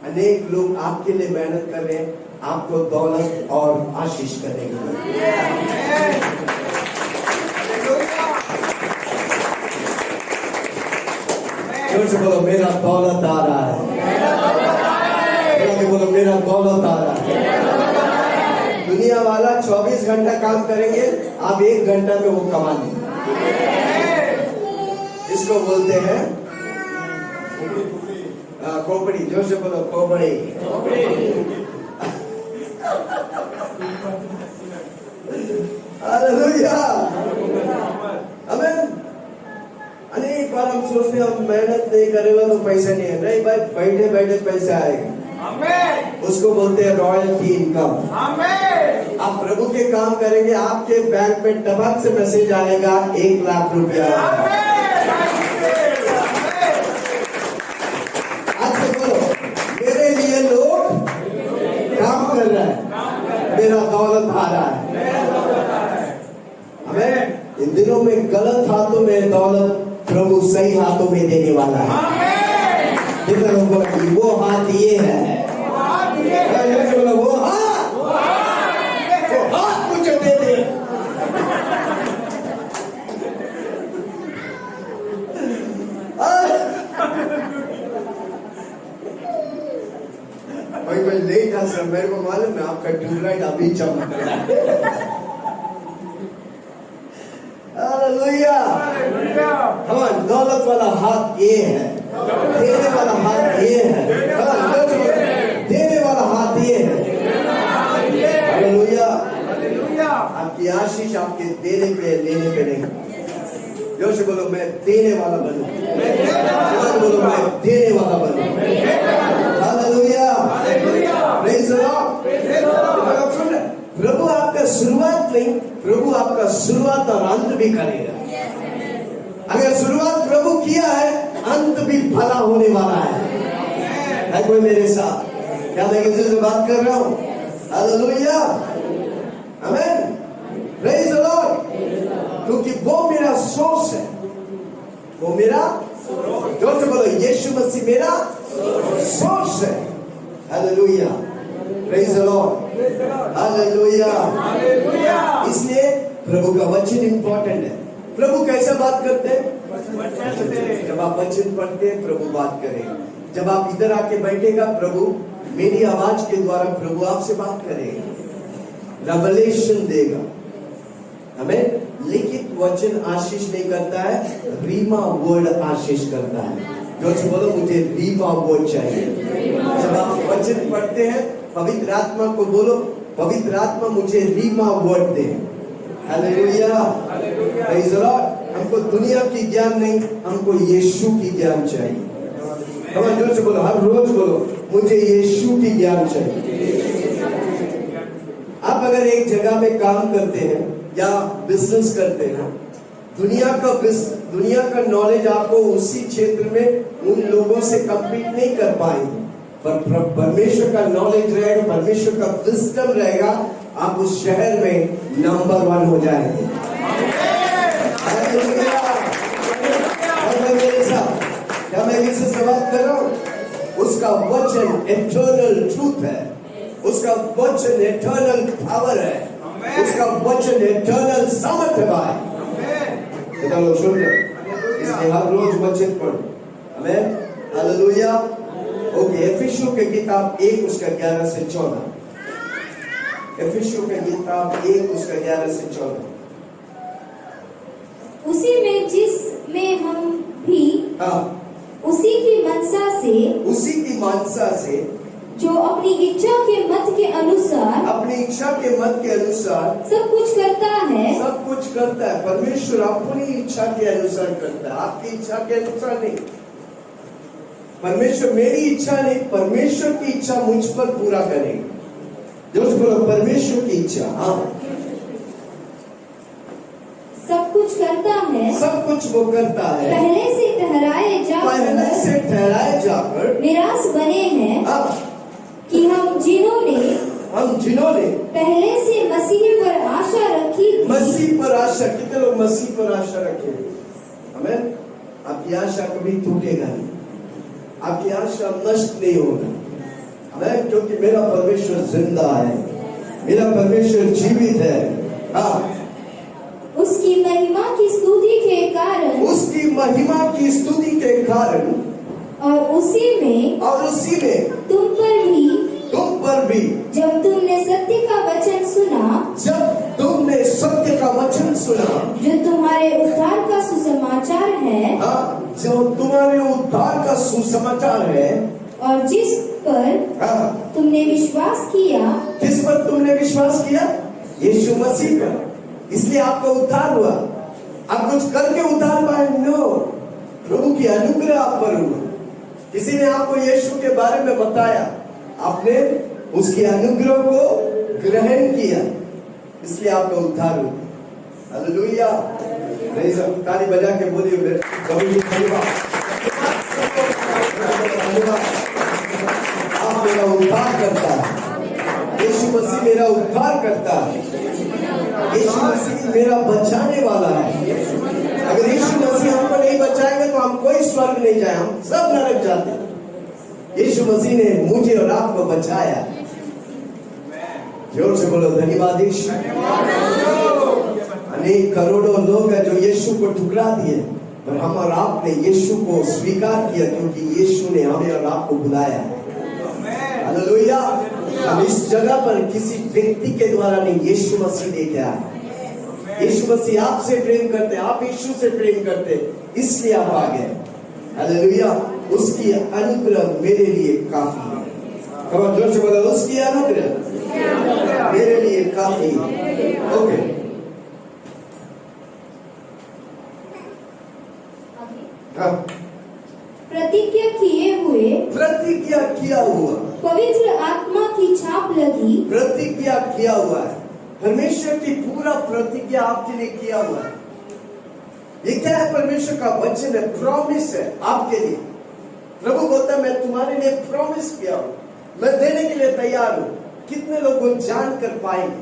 अनेक लोग आपके लिए मेहनत कर रहे हैं, आपको दौलत और आशीष करेंगे। जोर से बोलो, मेरा दौलत आ रहा है। बोलो, मेरा दौलत आ रहा है। दुनिया वाला 24 घंटा काम करेंगे, आप 1 घंटा में वो कमा लेंगे। इसको बोलते हैं खोपड़ी। जोर से बोलो, खोपड़ी। हालेलुया। आमीन। अनेक बार हम सोचते हैं हम मेहनत नहीं करेंगे तो पैसा नहीं है। नहीं भाई, बैठे बैठे पैसा आएगा। उसको बोलते हैं रॉयल्टी इनकम। आप प्रभु के काम करेंगे, आपके बैंक में टपक से मैसेज आएगा 1 लाख रुपया। आज से बोलो, मेरे लिए लोग काम कर रहे हैं, मेरा दौलत आ रहा है। हमें इन दिनों में गलत हाथों में दौलत प्रभु सही हाथों में देने वाला है। वो हाथ ये है, वो हाथ मुझे दे दे। भाई मैं नहीं था सर, मेरे को मालूम है आपका ट्यूबलाइट अभी चमक रहा है। हालेलुया। हमारा दौलत वाला हाथ ये है, देने वाला हाथ ये है, देने वाला हाथ ये है। हालेलुया। आपकी आशीष आपके देने पे, लेने पे नहीं। जोर से बोलो, मैं देने वाला बनूं। बोलो, मैं देने वाला बनूं। हालेलुया। Praise the Lord. सुन रहे, प्रभु आपका शुरुआत नहीं, प्रभु आपका शुरुआत और अंत भी करेगा। अगर शुरुआत प्रभु किया है, अंत भी भला होने वाला है कोई मेरे साथ? क्या मैं किसी से बात कर रहा हूँ? हालेलुया। आमीन। Praise the Lord. क्योंकि वो मेरा सोर्स है, वो मेरा जोर से बोलो, यीशु मसीह मेरा सोर्स है। Hallelujah. Praise the Lord. Hallelujah. इसलिए प्रभु का वचन इंपॉर्टेंट है। प्रभु कैसे बात करते हैं? जब आप वचन पढ़ते हैं, प्रभु बात करेगा। जब आप इधर आके बैठेगा, प्रभु मेरी आवाज के द्वारा प्रभु आपसे बात करेगा, रेवलेशन देगा। हमें लिखित वचन आशीष नहीं करता है, रीमा वर्ड आशीष करता है। जो बोलो, मुझे रीमा वर्ड चाहिए। जब आप वचन पढ़ते हैं, पवित्र आत्मा को बोलो, पवित्र आत्मा मुझे रीमा वर्ड दे। हालेलुया। Praise the Lord. हमको दुनिया की ज्ञान नहीं, हमको यीशु की ज्ञान चाहिए। हम जोर से बोलो, हर रोज बोलो, मुझे यीशु की ज्ञान चाहिए। आप अगर एक जगह में काम करते हैं या बिजनेस करते हैं, दुनिया का नॉलेज आपको उसी क्षेत्र में उन लोगों से कम्पीट नहीं कर पाएंगे, पर परमेश्वर का नॉलेज रहेगा, परमेश्वर का विजडम रहेगा, आप उस शहर में नंबर 1 हो जाएंगे। क्या मैं इसे से बात कर रहा हूं? उसका वचन इटर्नल ट्रूथ है, उसका वचन इटर्नल पावर है, उसका वचन इटर्नल सामर्थ है भाई। कितना लोग सुन रहे? इसलिए हर रोज वचन पढ़ो। आमीन, हालेलुया। ओके, एफिसियों की किताब 1 उसका 11 से 14। एफिसियों की किताब 1 उसका 11 से 14। उसी में जिसमें हम भी हाँ, उसी की मनसा से जो अपनी इच्छा के मत के अनुसार अपनी इच्छा के मत के अनुसार सब कुछ करता है। सब कुछ करता है। परमेश्वर अपनी इच्छा के अनुसार करता है, आपकी इच्छा के अनुसार नहीं। परमेश्वर मेरी इच्छा नहीं, परमेश्वर की इच्छा मुझ पर पूरा करेगा। जो बोलो परमेश्वर की इच्छा। हाँ, सब कुछ करता है, सब कुछ वो करता है। पहले से ठहराए जाकर निराश बने हैं अब कि हम जिन्होंने पहले से मसीह पर आशा रखी थी। मसीह पर आशा, कितने लोग मसीह पर आशा रखे? हमें आपकी आशा कभी टूटेगा नहीं, आपकी आशा नष्ट नहीं होगा। हमें, क्योंकि मेरा परमेश्वर जिंदा है, मेरा परमेश्वर जीवित है। हाँ, उसकी महिमा की स्तुति के कारण, उसकी महिमा की स्तुति के कारण और उसी में तुम पर भी जब तुमने सत्य का वचन सुना, जो तुम्हारे उद्धार का सुसमाचार है। हाँ, जो तुम्हारे उद्धार का सुसमाचार है। और जिस पर तुमने विश्वास किया। किस पर तुमने विश्वास किया? यीशु मसीह पर। इसलिए आपका उद्धार हुआ। आप कुछ करके उद्धार पाए? नो, प्रभु की अनुग्रह आप पर हुआ। किसी ने आपको यीशु के बारे में बताया, आपने उसकी अनुग्रह को ग्रहण किया, इसलिए आपका उद्धार हुआ। हालेलुया। नहीं सब ताली बजा के बोलिए प्रभु जी धन्यवाद, आप मेरा उद्धार करता है। यीशु मसीह मेरा उद्धार करता है। यीशु मसीह मेरा बचाने वाला है। अगर यीशु मसीह हमको नहीं बचाएगा तो हम कोई स्वर्ग नहीं जाए, हम सब नरक जाते। यीशु मसीह ने मुझे और आपको बचाया। जोर से बोलो धन्यवाद यीशु। अनेक करोड़ों लोग हैं जो यीशु को ठुकरा दिए, पर हम और आपने यीशु को स्वीकार किया, क्योंकि यीशु ने हमें और आपको बुलाया। हालेलुया। हम इस जगह पर किसी व्यक्ति के द्वारा नहीं, यीशु मसीह लेके आए। यीशु मसीह आपसे प्रेम करते, आप यीशु से प्रेम करते, इसलिए आप आ गए। हालेलुया। उसकी अनुग्रह मेरे लिए काफी है। कब जोर से बोलो, उसकी अनुग्रह मेरे लिए काफी है। ओके, हाँ। प्रतिज्ञा किया हुआ, पवित्र आत्मा की छाप लगी। प्रतिज्ञा किया हुआ है। परमेश्वर की पूरा प्रतिज्ञा आपके लिए किया हुआ है। ये क्या है? परमेश्वर का वचन है, प्रॉमिस है आपके लिए। प्रभु बोलता है मैं तुम्हारे लिए प्रॉमिस किया हूं, मैं देने के लिए तैयार हूं। कितने लोग वो जान कर पाएंगे?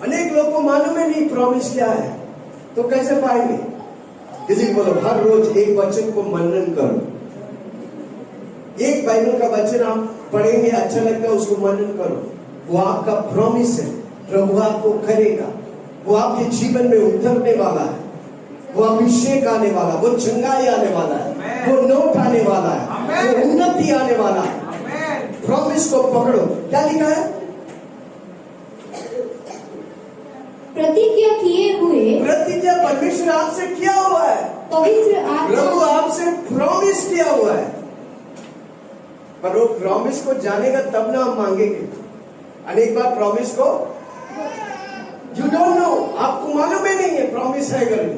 अनेक लोगों को मालूम है नहीं प्रॉमिस क्या है, तो कैसे पाएंगे? किसी को बोलो हर रोज एक वचन को मनन करो। एक बाइबल का वचन आप पढ़ेंगे, अच्छा लगता है, उसको मनन करो। वो आपका प्रॉमिस है, प्रभु आपको करेगा। वो आपके जीवन में उतरने वाला है, वो अभिषेक आने वाला, वो चंगाई आने वाला है, वो नोट आने वाला है, वो उन्नति आने वाला है। प्रॉमिस को पकड़ो। क्या लिखा है? प्रतिज्ञा किए हुए, प्रतिज्ञा परमेश्वर आपसे किया हुआ है। पवित्र आत्मा, प्रभु आपसे प्रॉमिस किया हुआ है, पर वो प्रॉमिस को जानेगा तब ना हम मांगेंगे। अनेक बार प्रॉमिस को यू डोंट नो, आपको मालूम ही नहीं है प्रॉमिस है करके।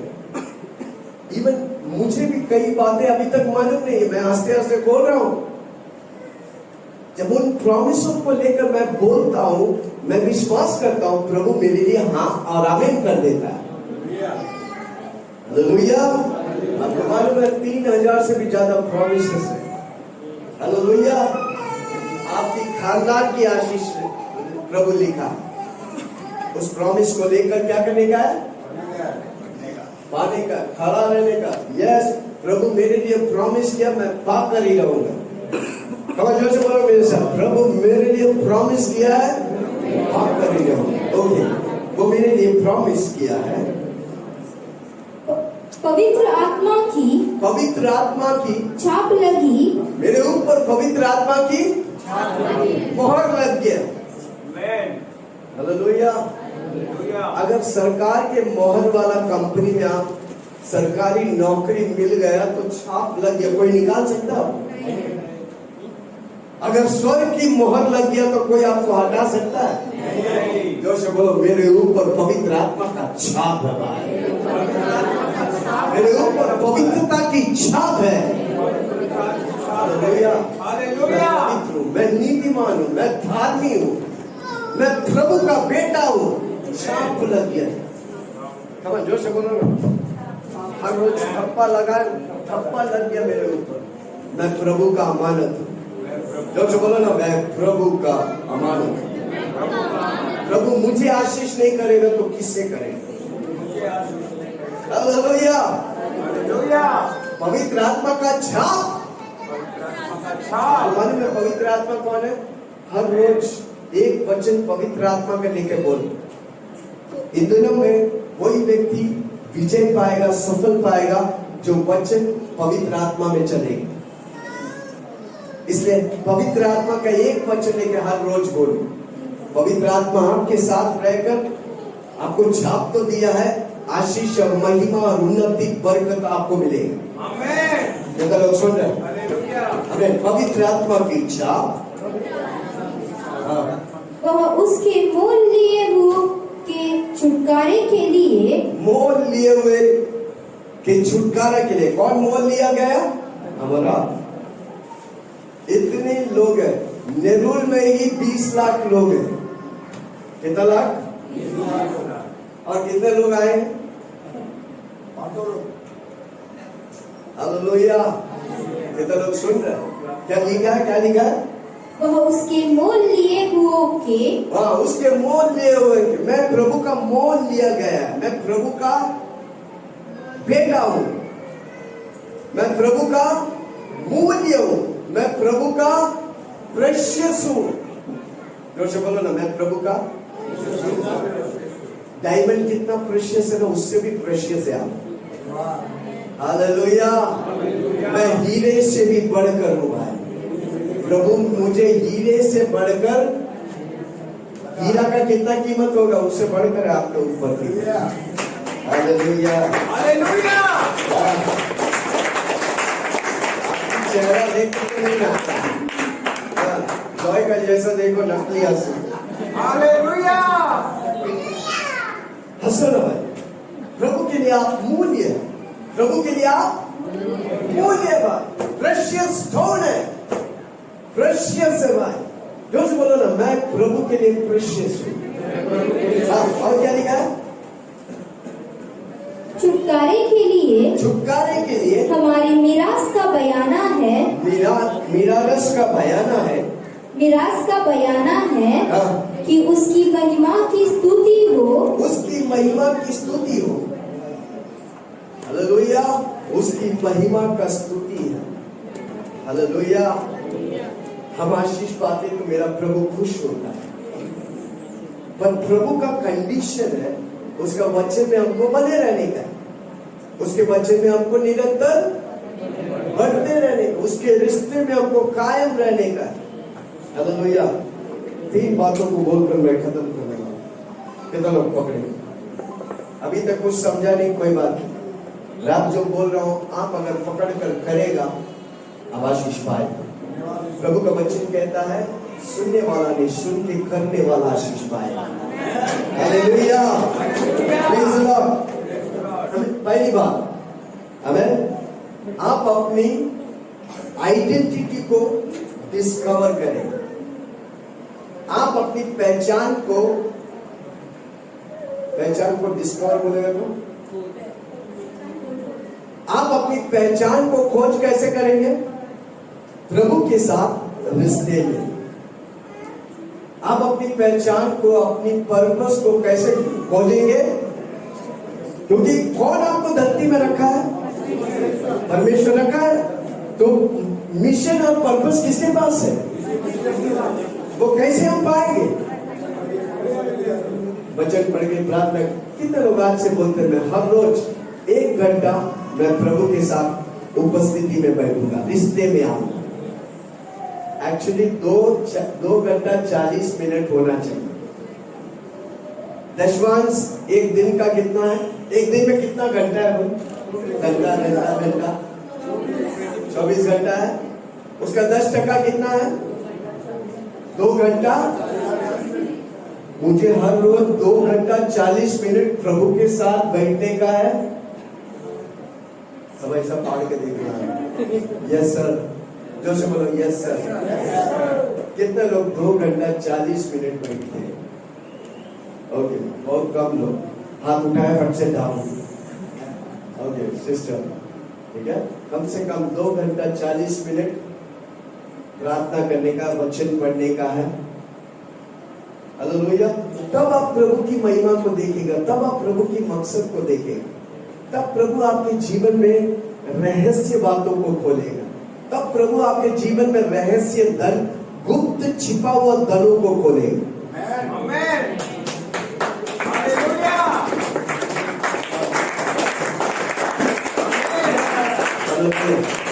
इवन मुझे भी कई बातें अभी तक मालूम नहीं है, मैं आस्ते आस्ते बोल रहा हूं। जब उन प्रॉमिसों को लेकर मैं बोलता हूं, मैं विश्वास करता हूं, प्रभु मेरे लिए हाँ और आमीन कर देता है। हालेलुया। आपको मालूम है 3000 से भी ज्यादा प्रॉमिसेस है। हालेलुया। आपकी खानदान की आशीष प्रभु लिखा, उस प्रॉमिस को लेकर क्या करने का है? पाने का, खड़ा रहने का। यस, प्रभु मेरे लिए प्रॉमिस किया, मैं पाकर ही रहूंगा। जो से बोलो मेरे साथ, प्रभु मेरे लिए प्रॉमिस किया है, पाकर ही रहूंगा। ओके, वो मेरे लिए प्रॉमिस किया है। पवित्र आत्मा की छाप लगी, मेरे ऊपर पवित्र आत्मा की मोहर लग गया। हालेलुया। अगर सरकार के मोहर वाला कंपनी में आप सरकारी नौकरी मिल गया तो छाप लग गया, कोई निकाल सकता है? अगर स्वर्ग की मोहर लग गया तो कोई आपको हटा सकता है? जो से बोलो मेरे ऊपर पवित्र आत्मा का छाप है, मेरे ऊपर पवित्रता की छाप है। हालेलुया। मैं नीतिमान हूँ, मैं धार्मी हूँ, मैं प्रभु का बेटा हूँ। छाप लग गया। समझ जो से बोलो ना, हर रोज ठप्पा लग गया मेरे ऊपर। मैं प्रभु का अमानत हूँ। जो से बोलो ना, मैं प्रभु का अमानत हूँ। प्रभु मुझे आशीष नहीं करेगा तो किससे करेगा? हालेलुया। पवित्र आत्मा का छाप। मालूम है पवित्र आत्मा कौन है? हर रोज एक वचन पवित्र आत्मा का लेके बोल। इन दिनों में वही व्यक्ति विजय पाएगा, सफल पाएगा जो वचन पवित्र आत्मा में चलेगा। इसलिए पवित्र आत्मा का एक वचन लेके हर रोज बोलो। पवित्र आत्मा आपके साथ रहकर आपको छाप तो दिया है, आशीष और महिमा और उन्नति बरकत आपको मिलेगा। आमीन। लोग सुन रहे? हमें पवित्र आत्मा की छाप। वह उसके मोल लिए हुए के छुटकारे के लिए, मोल लिए हुए के छुटकारा के लिए। कौन मोल लिया गया? हमारा। इतने लोग हैं नेरुल में ही 20 लाख लोग हैं। कितना लाख? और कितने लोग आए हैं? 500 लोग। हालेलुया। कितने लोग सुन रहे हैं? क्या लिखा है? क्या लिखा है? वह उसके मोल लिए हुए के, हाँ, उसके मोल लिए हुए के। मैं प्रभु का मोल लिया गया है, मैं प्रभु का बेटा हूं, मैं प्रभु का मूल्य हूं, मैं प्रभु का प्रेशियस हूं। जोर से बोलो ना, मैं प्रभु का। डायमंड कितना प्रेशियस है ना, उससे भी प्रेशियस है आप। हालेलुया। मैं हीरे से भी बढ़कर हूं भाई। प्रभु मुझे हीरे से बढ़कर, हीरा का कितना कीमत होगा, उससे बढ़कर आपके ऊपर की। हालेलुया। हालेलुया। चेहरा देख के नहीं लगता, जॉय का जैसा देखो, नकली हंसी। हालेलुया। हंसो ना भाई। प्रभु के लिए आप मूल्य है, प्रभु के लिए आप मूल्य भाई। प्रेशियस स्टोन है, प्रेशियस है भाई। जो से बोलो ना, मैं प्रभु के लिए प्रेशियस हूँ। और क्या लिखा है? छुटकारे के लिए, छुटकारे के लिए हमारी मिरास का बयाना है, मिरास का बयाना है, मिरास का बयाना है हाँ। कि उसकी महिमा की स्तुति हो, उसकी महिमा की स्तुति हो। हालेलुया। उसकी महिमा का स्तुति है। हालेलुया। हम आशीष पाते तो मेरा प्रभु खुश होता है, पर प्रभु का कंडीशन है, उसका वचन में हमको बने रहने का, उसके वचन में हमको निरंतर बढ़ते रहने का, उसके रिश्ते में हमको कायम रहने का। हालेलुया। 3 बातों को बोलकर मैं खत्म करने वाला। कितना लोग पकड़े? अभी तक कुछ समझा नहीं, कोई बात नहीं। रात जो बोल रहा हूं, आप अगर पकड़ कर करेगा, अब आशीष पाएगा। प्रभु का वचन कहता है, सुनने वाला नहीं, सुन के करने वाला आशीष पाएगा। हालेलुया। Praise the Lord. पहली बात, हमें आप अपनी आइडेंटिटी को डिस्कवर करें। आप अपनी पहचान को डिस्कवर बोलेगा तो आप अपनी पहचान को खोज कैसे करेंगे? प्रभु के साथ रिश्ते में। आप अपनी पहचान को, अपनी पर्पस को कैसे खोजेंगे? क्योंकि कौन आपको धरती में रखा है? परमेश्वर रखा है। तो मिशन और पर्पस किसके पास है? वो कैसे हम पाएंगे? वचन पढ़ के प्रार्थना। कितने लोग आज से बोलते हैं मैं हर रोज 1 घंटा मैं प्रभु के साथ उपस्थिति में बैठूंगा, रिश्ते में आऊंगा। एक्चुअली 2 घंटा 40 मिनट होना चाहिए। दशवांश 1 दिन का कितना है? 1 दिन में कितना घंटा है? घंटा 24 घंटा है। उसका 10% कितना है? 2 घंटा। मुझे हर रोज 2 घंटा 40 मिनट प्रभु के साथ बैठने का है। सब ऐसा पढ़ के देखना है। यस सर, जो से बोलो यस सर। कितने लोग 2 घंटा 40 मिनट बैठते हैं? ओके, बहुत कम लोग। हाथ उठाए, फट से डाउन। ओके सिस्टर, ठीक है। कम से कम 2 घंटा 40 मिनट प्रार्थना करने का, वचन पढ़ने का है। हालेलुया। तब आप प्रभु की महिमा को देखेगा, तब आप प्रभु की मकसद को देखेगा, तब प्रभु आपके जीवन में रहस्य बातों को खोलेगा, तब प्रभु आपके जीवन में रहस्य धन, गुप्त छिपा हुआ धनों को खोलेगा। आमेन। हालेलुया।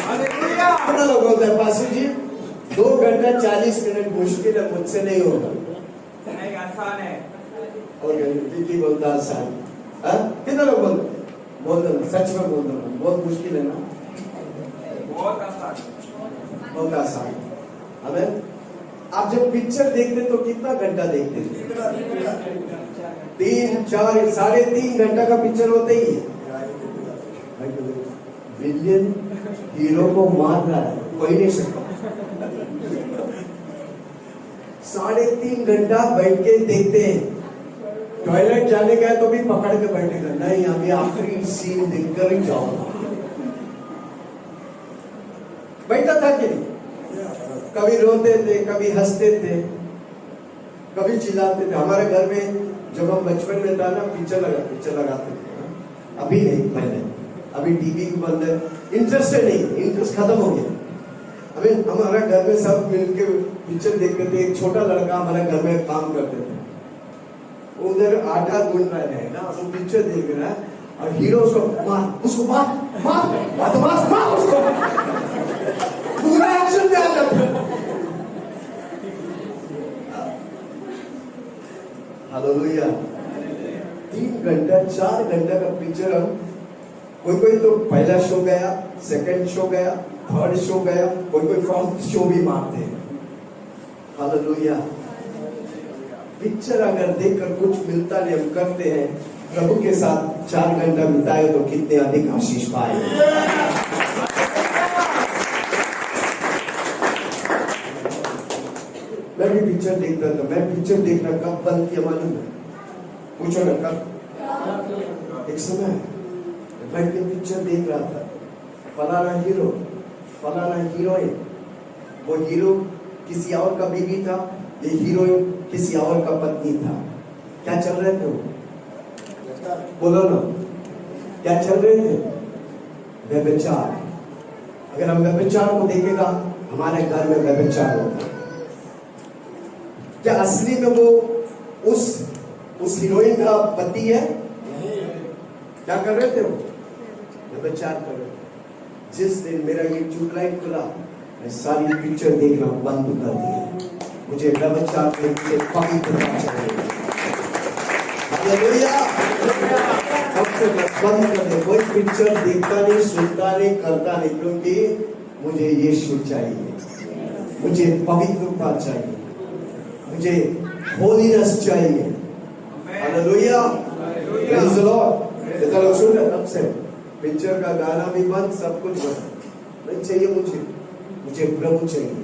हालेलुया। कितना लोग बोलते हैं पास्टर जी 2 घंटा 40 मिनट मुश्किल है, मुझसे नहीं होगा। नहीं, आसान है। ओके, बोलता आसान। कितना लोग बोलते? बोल दो, सच में बोल दो, बहुत मुश्किल है ना? बहुत आसान। बहुत आसान। हमें आप जब पिक्चर देखते तो कितना घंटा देखते थे? 3, 4, 3.5 घंटा का पिक्चर होता ही है। विलियन हीरो को मार रहा है, कोई नहीं सकता। 3.5 घंटा बैठ के देखते हैं। टॉयलेट जाने का है तो भी पकड़ के बैठेगा, नहीं अभी आखिरी सीन देखकर ही जाऊंगा। बैठा था कि नहीं? कभी रोते थे, कभी हंसते थे, कभी चिल्लाते थे। हमारे घर में जब हम बचपन में था ना, पिक्चर लगाते थे। अभी नहीं, पहले। अभी टीवी भी बंद है, इंटरेस्ट नहीं, इंटरेस्ट खत्म हो गया। अभी हमारे घर में सब मिलके पिक्चर देखते थे। एक छोटा लड़का हमारे घर में काम करते थे, उधर आटा गूंद रहा है ना, वो पिक्चर देख रहा है और हीरो उसको मार उसको, पूरा एक्शन में आ जाता है। हालेलुया। 3 घंटा 4 घंटा का पिक्चर हम कोई तो पहला शो गया, सेकंड शो गया, थर्ड शो गया, कोई 4th शो भी मारते हैं। हालेलुया। पिक्चर अगर देखकर कुछ मिलता नहीं, हम करते हैं प्रभु के साथ 4 घंटा बिताए तो कितने अधिक आशीष पाए। मैं भी पिक्चर देखता था। मैं पिक्चर देखना कब बंद किया मालूम है? पूछो ना कब? एक समय बैठ के पिक्चर देख रहा था, फलाना हीरो, फलाना हीरोइन। वो हीरो किसी और का बीवी था, ये हीरोइन किसी और का पत्नी था। क्या चल रहे थे वो? बोलो ना, क्या चल रहे थे? व्यभिचार। अगर हम व्यभिचार को देखेगा, हमारे घर में व्यभिचार होगा। क्या असली में वो उस हीरोइन का पति है? क्या कर रहे थे वो? व्यभिचार कर रहे थे। जिस दिन मेरा यूट्यूब लाइव खुला, मैं सारी पिक्चर देखना बंद कर दिया। मुझे व्यभिचार से पवित्रता चाहिए। हालेलुया। सबसे बंद कर दे। कोई पिक्चर देखता नहीं, सुनता नहीं, करता नहीं, क्योंकि मुझे यीशु चाहिए, मुझे पवित्रता चाहिए, मुझे होलीनेस चाहिए। हालेलुया। Praise the Lord. इतना लोग सुन रहे तब से पिक्चर का गाना भी बंद, सब कुछ बंद। नहीं चाहिए मुझे प्रभु चाहिए।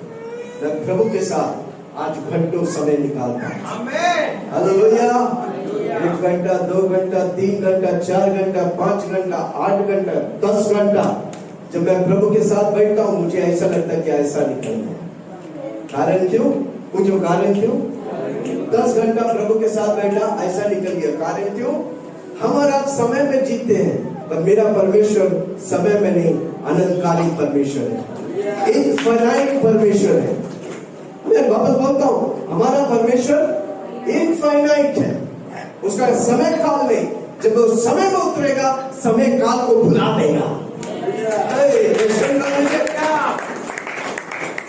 मैं प्रभु के साथ आज घंटों समय निकालता हूं। हालेलुया। 1 घंटा, 2 घंटा, 3 घंटा, 4 घंटा, 5 घंटा, 8 घंटा, 10 घंटा जब मैं प्रभु के साथ बैठता हूँ, मुझे ऐसा लगता है कि ऐसा निकलना है। कारण क्यों? मुझे कारण क्यों? 10 घंटा प्रभु के साथ बैठा, ऐसा निकल गया। कारण क्यों? हम और आप समय में जीते हैं, पर मेरा परमेश्वर समय में नहीं, अनंतकालीन परमेश्वर है, इनफाइनाइट परमेश्वर है। मैं वापस बोलता हूँ, हमारा परमेश्वर इनफाइनाइट है, उसका समय काल नहीं। जब वो समय में उतरेगा, समय काल को भुला देगा।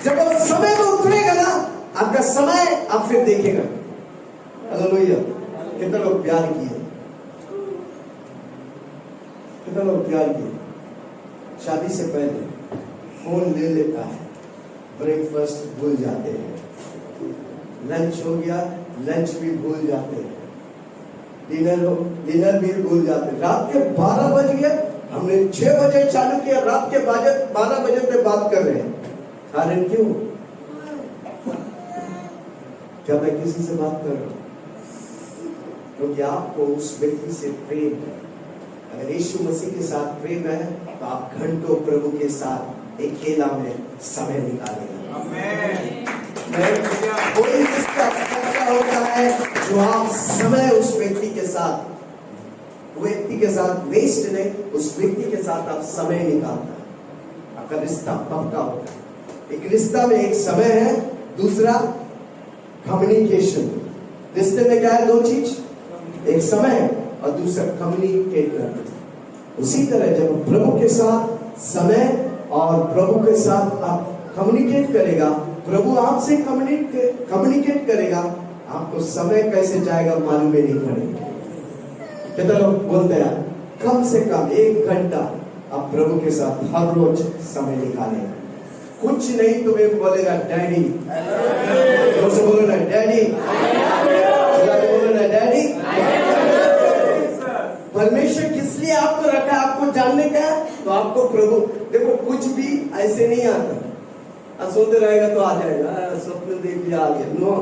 जब वो समय में उतरेगा ना, आपका समय आप फिर देखेगा। हालेलुया। कितना लोग प्यार किए, कितना लोग प्यार किए। शादी से पहले फोन ले लेता है, ब्रेकफास्ट भूल जाते हैं, लंच हो गया, लंच भी भूल जाते हैं, डिनर भी भूल जाते हैं। रात के 12 बज गए, हमने 6 बजे चालू किया, रात के 12 बजे तक बात कर रहे हैं। कारण क्यों? क्या मैं किसी से बात कर रहा हूं? क्योंकि आपको उस व्यक्ति से प्रेम है। अगर यीशु मसीह के साथ प्रेम है, तो आप घंटों प्रभु के साथ एक खेला में समय निकालेगा। कोई रिश्ता ऐसा होता है जो आप समय उस व्यक्ति के साथ वेस्ट नहीं, उस व्यक्ति के साथ आप समय निकालता है, आपका रिश्ता पक्का होता है। एक रिश्ता में एक समय है, दूसरा कम्युनिकेशन। रिश्ते में क्या है? 2 चीज, एक समय और दूसरा कम्युनिकेट करना। उसी तरह जब प्रभु के साथ समय और प्रभु के साथ आप कम्युनिकेट करेगा, प्रभु आपसे कम्युनिकेट करेगा, आपको समय कैसे जाएगा मालूम ही नहीं पड़ेगा। कितना लोग बोलते हैं कम से कम 1 घंटा आप प्रभु के साथ हर रोज समय निकालेगा। कुछ नहीं तुम्हें बोलेगा डैडी, से बोलो ना डैडी, बोलो ना डैडी। परमेश्वर किस लिए आपको रखा है? आपको जानने का है, तो आपको प्रभु देखो, कुछ भी ऐसे नहीं आता, सोते रहेगा तो आ जाएगा, स्वप्न देख लिया आ गया। नो,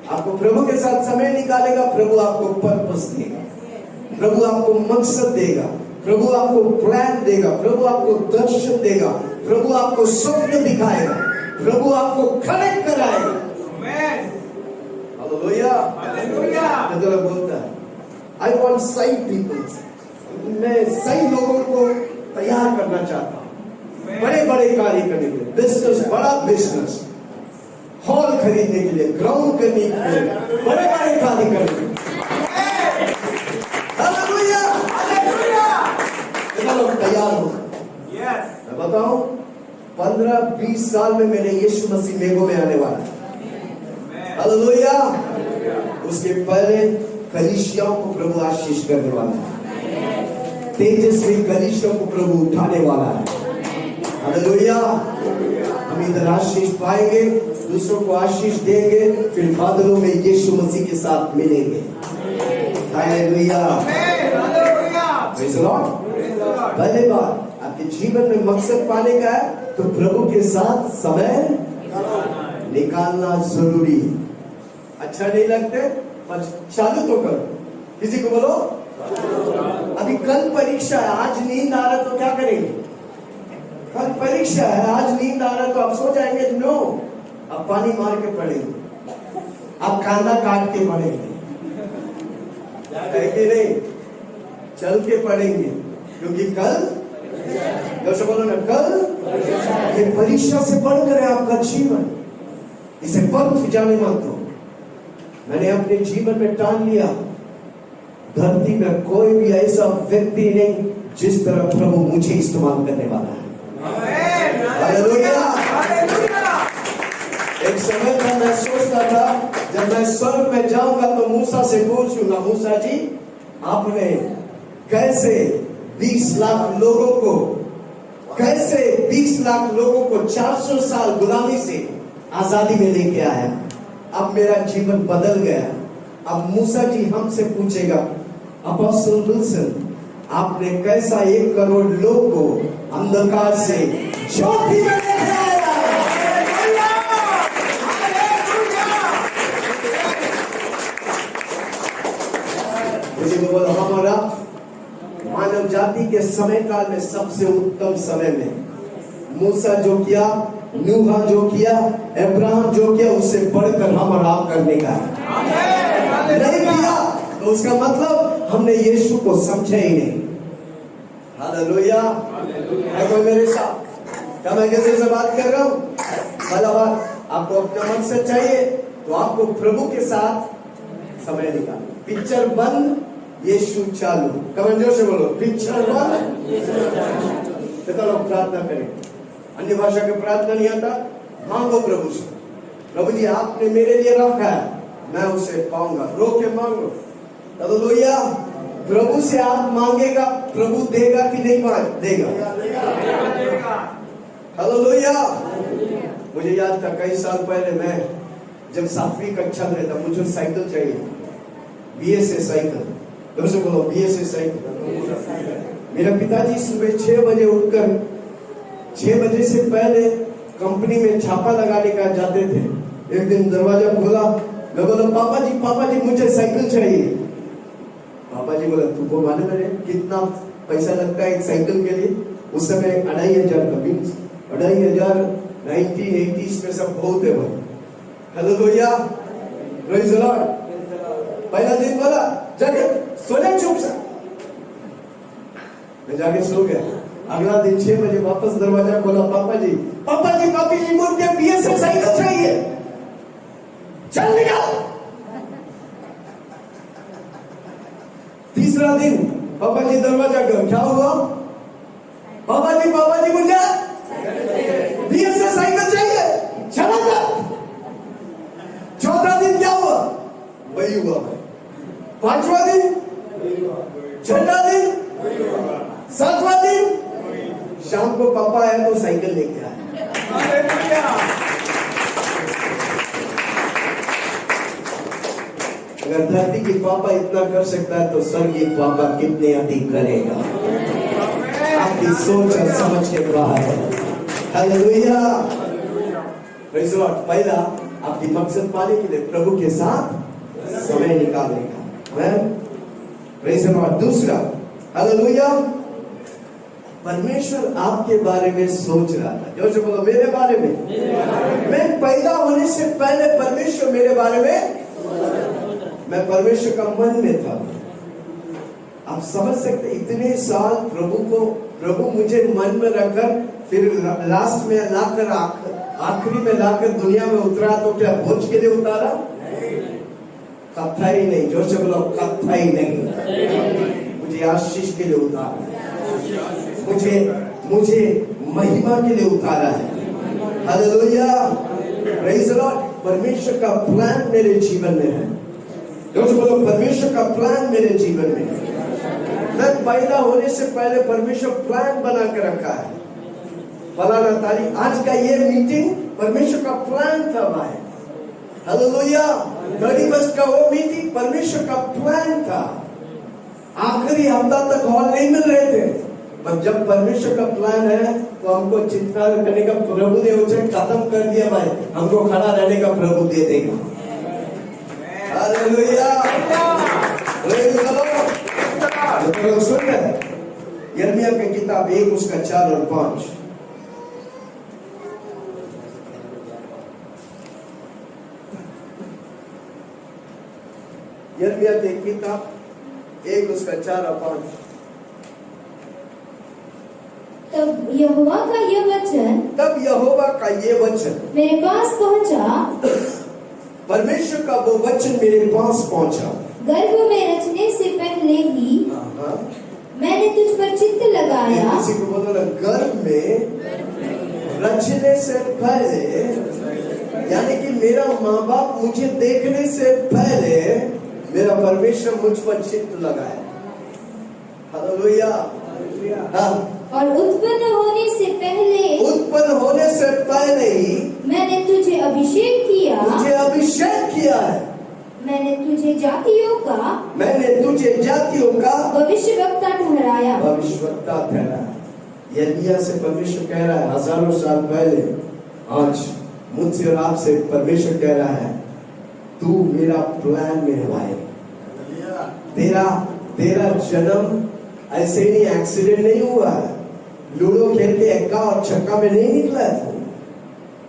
आपको प्रभु के साथ समय निकालेगा, प्रभु आपको पर्पस देगा, प्रभु आपको मकसद देगा, प्रभु आपको प्लान देगा, प्रभु आपको दर्शन देगा, प्रभु आपको स्वप्न दिखाएगा, प्रभु आपको कनेक्ट कराएगा। Hallelujah, hallelujah. तो बोलता है आई वांट सही पीपल, मैं सही लोगों को तैयार करना चाहता हूँ बड़े बड़े कार्य करने के लिए। बिजनेस, बड़ा बिजनेस, हॉल खरीदने के लिए, ग्राउंड करने के लिए, बड़े बड़े कार्य करने के लिए। Hallelujah, hallelujah. कितना लोग तैयार हो? मैं बताऊं, 15-20 साल में मेरे यीशु मसीह मेघों में आने वाला है। हालेलुया। उसके पहले कलीसियाओं को प्रभु आशीष करने वाला है, तेजस्वी कलीसियाओं को प्रभु उठाने वाला है। हालेलुया। हम इधर आशीष पाएंगे, दूसरों को आशीष देंगे, फिर बादलों में यीशु मसीह के साथ मिलेंगे। Hallelujah, praise the Lord. पहले बार आपके जीवन में मकसद पाने का है, तो प्रभु के साथ समय निकालना जरूरी है। अच्छा नहीं लगते, पर चालू तो करो। किसी को बोलो अभी कल परीक्षा है, आज नींद आ रहा तो क्या करेंगे? कल परीक्षा है, आज नींद आ रहा तो आप सो जाएंगे? नो, आप पानी मार के पढ़ेंगे, आप कांदा काट के पढ़ेंगे, है कि नहीं? चल के पढ़ेंगे, क्योंकि कल, जैसे बोलो ना, कल ये परीक्षा से बढ़कर है आपका जीवन। इसे व्यर्थ जाने मत दो। मैंने अपने जीवन में ठान लिया, धरती में कोई भी ऐसा व्यक्ति नहीं जिस तरह प्रभु मुझे इस्तेमाल करने वाला है। हालेलुया। एक समय था मैं सोचता था जब मैं स्वर्ग में जाऊंगा तो मूसा से पूछूंगा, मूसा जी आपने कैसे 20 लाख लोगों को 400 साल गुलामी से आजादी में लेके आया। अब मेरा जीवन बदल गया। अब मूसा जी हमसे पूछेगा, अपोस्टल विल्सन आपने कैसा 1 करोड़ लोग को अंधकार से ज्योति में लेके आया? मुझे तो बोला हमारा मानव जाति के समय काल में सबसे उत्तम समय में मूसा जो किया, नूह जो किया, अब्राहम जो किया, उससे बढ़कर हम और आप करने का है। तो उसका मतलब हमने यीशु को समझा ही नहीं। हालेलुया। है कोई मेरे साथ? क्या मैं किसी से बात कर रहा हूँ? पहला बात, आपको अपना मन से चाहिए तो आपको प्रभु के साथ समय निकालो। पिक्चर बंद, यीशु चालू। कमेंट से बोलो, पिक्चर बंद, तो चलो प्रार्थना करें। अन्य भाषा की प्रार्थना नहीं आता, मांगो प्रभु से। प्रभु जी आपने मेरे लिए रखा है, मैं उसे पाऊंगा। रो के मांगो। हालेलुया। प्रभु से आप मांगेगा, प्रभु देगा कि नहीं देगा? हालेलुया। मुझे याद था कई साल पहले, मैं जब 7वीं कक्षा में था, मुझे साइकिल चाहिए, BSA साइकिल। दोस्तों बोलो BSA साइकिल। मेरा पिताजी सुबह 6 बजे उठकर 6 बजे से पहले कंपनी में छापा लगाने का जाते थे। एक दिन दरवाजा खोला, मैं बोला पापा जी मुझे साइकिल चाहिए। पापा जी बोला तुमको मालूम है कितना पैसा लगता है एक साइकिल के लिए? उस समय 2500 का, मीन्स 2500 1980s में सब बहुत है भाई। Hallelujah, praise the Lord. पहला दिन बोला जाके सोने चुप से, मैं जाके सो गया। अगला दिन 6 बजे वापस दरवाजा खोला, पापा जी मुझे BSA साइकिल चाहिए, चल निकल। तीसरा दिन पापा जी दरवाजा खोला, क्या हुआ? पापा जी मुझे BSA साइकिल चाहिए, चला जा। चौथा दिन क्या हुआ? वही हुआ भाई। 5वां दिन, 6वां दिन, 7वां दिन, शाम को पापा आए तो साइकिल लेके आए। अगर धरती की पापा इतना कर सकता है तो स्वर्गीय पापा कितने अधिक करेगा। आपकी सोच और समझ के बाहर है। Hallelujah, praise the Lord. पहला आपकी मकसद पाने के लिए प्रभु के साथ समय निकालने का, प्रेज़ द लॉर्ड। दूसरा, हालेलुया, परमेश्वर आपके बारे में सोच रहा था। जो से बोलो मेरे बारे में। मैं पैदा होने से पहले परमेश्वर मेरे बारे में, मैं परमेश्वर का मन में था। आप समझ सकते, इतने साल प्रभु मुझे मन में रखकर फिर लास्ट में लाकर आखिरी में लाकर दुनिया में उतरा, तो क्या बोझ के लिए उतारा? कथाई नहीं। जो से बोलो कथाई नहीं, मुझे आशीष के लिए उतारा, मुझे महिमा के लिए उतारा है। Hallelujah, praise the Lord. परमेश्वर का प्लान मेरे जीवन में है। जो बोलो परमेश्वर का प्लान मेरे जीवन में है। मैं पैदा होने से पहले परमेश्वर प्लान बना के रखा है। फलाना तारीख, आज का ये मीटिंग परमेश्वर का प्लान था भाई। हालेलुया। 31 का वो मीटिंग परमेश्वर का प्लान था। आखिरी हफ्ता तक हॉल नहीं मिल रहे थे, पर जब परमेश्वर का प्लान है तो हमको चिंता करने का प्रभु ने उसे खत्म कर दिया भाई। हमको खड़ा रहने का प्रभु दे देगा। Hallelujah, praise the Lord. तो सुन रहे, यिर्मयाह की किताब 1 उसका 4 और 5। यिर्मयाह की किताब 1 उसका 4 और 5। तब यहोवा का ये वचन मेरे पास पहुंचा। परमेश्वर का वो वचन मेरे पास पहुंचा। गर्भ में रचने से पहले ही मैंने तुझ पर चित्त लगाया। किसी को बोलो ना, गर्भ में रचने से पहले, यानी कि मेरा माँ बाप मुझे देखने से पहले मेरा परमेश्वर मुझ पर चित्त लगाया। हालेलुया। और उत्पन्न होने से पहले ही मैंने तुझे अभिषेक किया है। मैंने तुझे जातियों का भविष्यवक्ता ठहराया। यिर्मयाह से परमेश्वर कह रहा है हजारों साल पहले, आज मुझसे और आपसे परमेश्वर कह रहा है तू मेरा प्लान में है भाई। तेरा जन्म ऐसे ही एक्सीडेंट नहीं हुआ है, लूडो खेल के 1 और 6 में नहीं निकला था,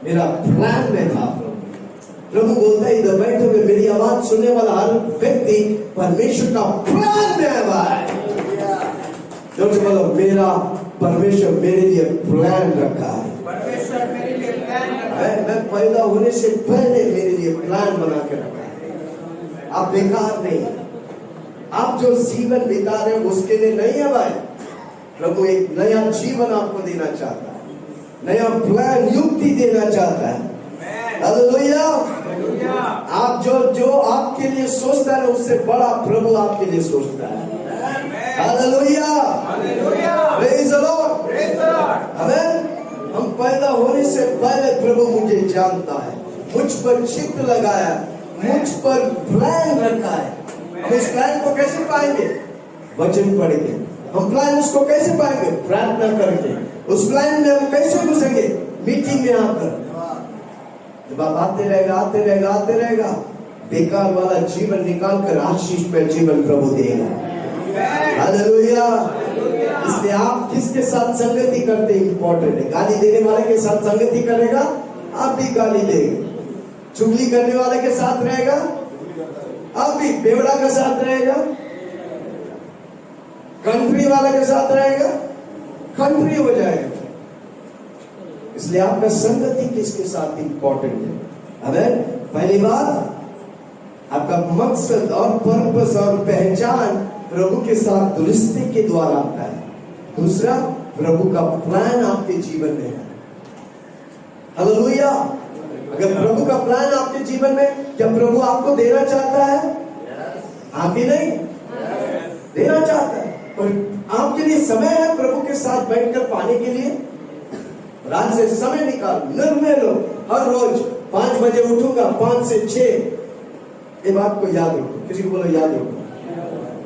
मेरा प्लान में था। प्रभु बोलता है इधर बैठे हुए मेरी आवाज सुनने वाला हर व्यक्ति परमेश्वर का प्लान में आया हुआ है। जोर से बोलो, मेरा परमेश्वर मेरे लिए प्लान रखा है। परमेश्वर मेरे लिए प्लान रखा है। मैं पैदा होने से पहले मेरे लिए प्लान बना के रखा है। आप बेकार नहीं, आप जो जीवन बिता रहे हो उसके लिए नहीं है भाई। प्रभु एक नया जीवन आपको देना चाहता है, नया प्लान युक्ति देना चाहता है। हालेलुया। आप जो आपके लिए सोचता है उससे बड़ा प्रभु आपके लिए सोचता है। हालेलुया, प्रेज़ द लॉर्ड, आमीन। हम पैदा होने से पहले प्रभु मुझे जानता है, मुझ पर चित्त लगाया, मुझ पर प्लान रखा है। हम उस प्लान को कैसे पाएंगे? वचन पढ़ के। हम प्लान उसको कैसे पाएंगे? प्रार्थना करके। उस प्लान में हम कैसे घुसेंगे? मीटिंग में आकर। जब आप आते रहेगा, बेकार वाला जीवन निकाल कर आशीष में जीवन प्रभु देगा। हालेलुया। इसलिए आप किसके साथ संगति करते इंपॉर्टेंट है। गाली देने वाले के साथ संगति करेगा, आप भी गाली देंगे। चुगली करने वाले के साथ रहेगा, आप भी बेवड़ा के साथ रहेगा। कंट्री वाले के साथ रहेगा, कंट्री हो जाएगा। इसलिए आपका संगति किसके साथ इंपॉर्टेंट है। आमीन। पहली बात, आपका मकसद और पर्पस और पहचान प्रभु के साथ दुरुस्ती के द्वारा आता है। दूसरा, प्रभु का प्लान आपके जीवन में है। हालेलुया। अगर प्रभु का प्लान आपके जीवन में, क्या प्रभु आपको देना चाहता है? आप ही नहीं देना चाहता है, और आपके लिए समय है प्रभु के साथ बैठकर पाने के लिए। रात से समय निकाल, निर्णय लो। हर रोज 5 बजे उठूंगा, 5 से 6। ये बात को याद रखो। किसी को बोलो याद रखो।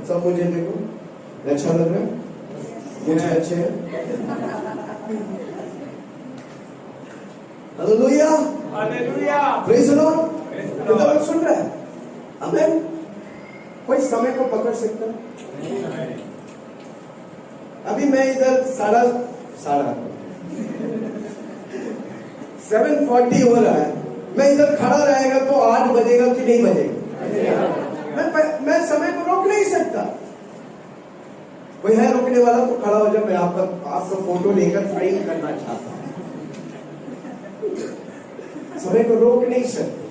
सब मुझे देखो, अच्छा लग रहा है, मुझे अच्छे है। Hallelujah, hallelujah, praise the Lord. कितना लोग सुन रहे हैं? आमीन। कोई समय को पकड़ सकता? अभी मैं इधर साढ़ा 7:40 हो रहा है। मैं इधर खड़ा रहेगा तो 8 बजेगा कि नहीं बजेगा? मैं समय को रोक नहीं सकता। कोई है रोकने वाला तो खड़ा हो जाए। मैं आपका फोटो लेकर फ्रेम करना चाहता हूं। समय को रोक नहीं सकते,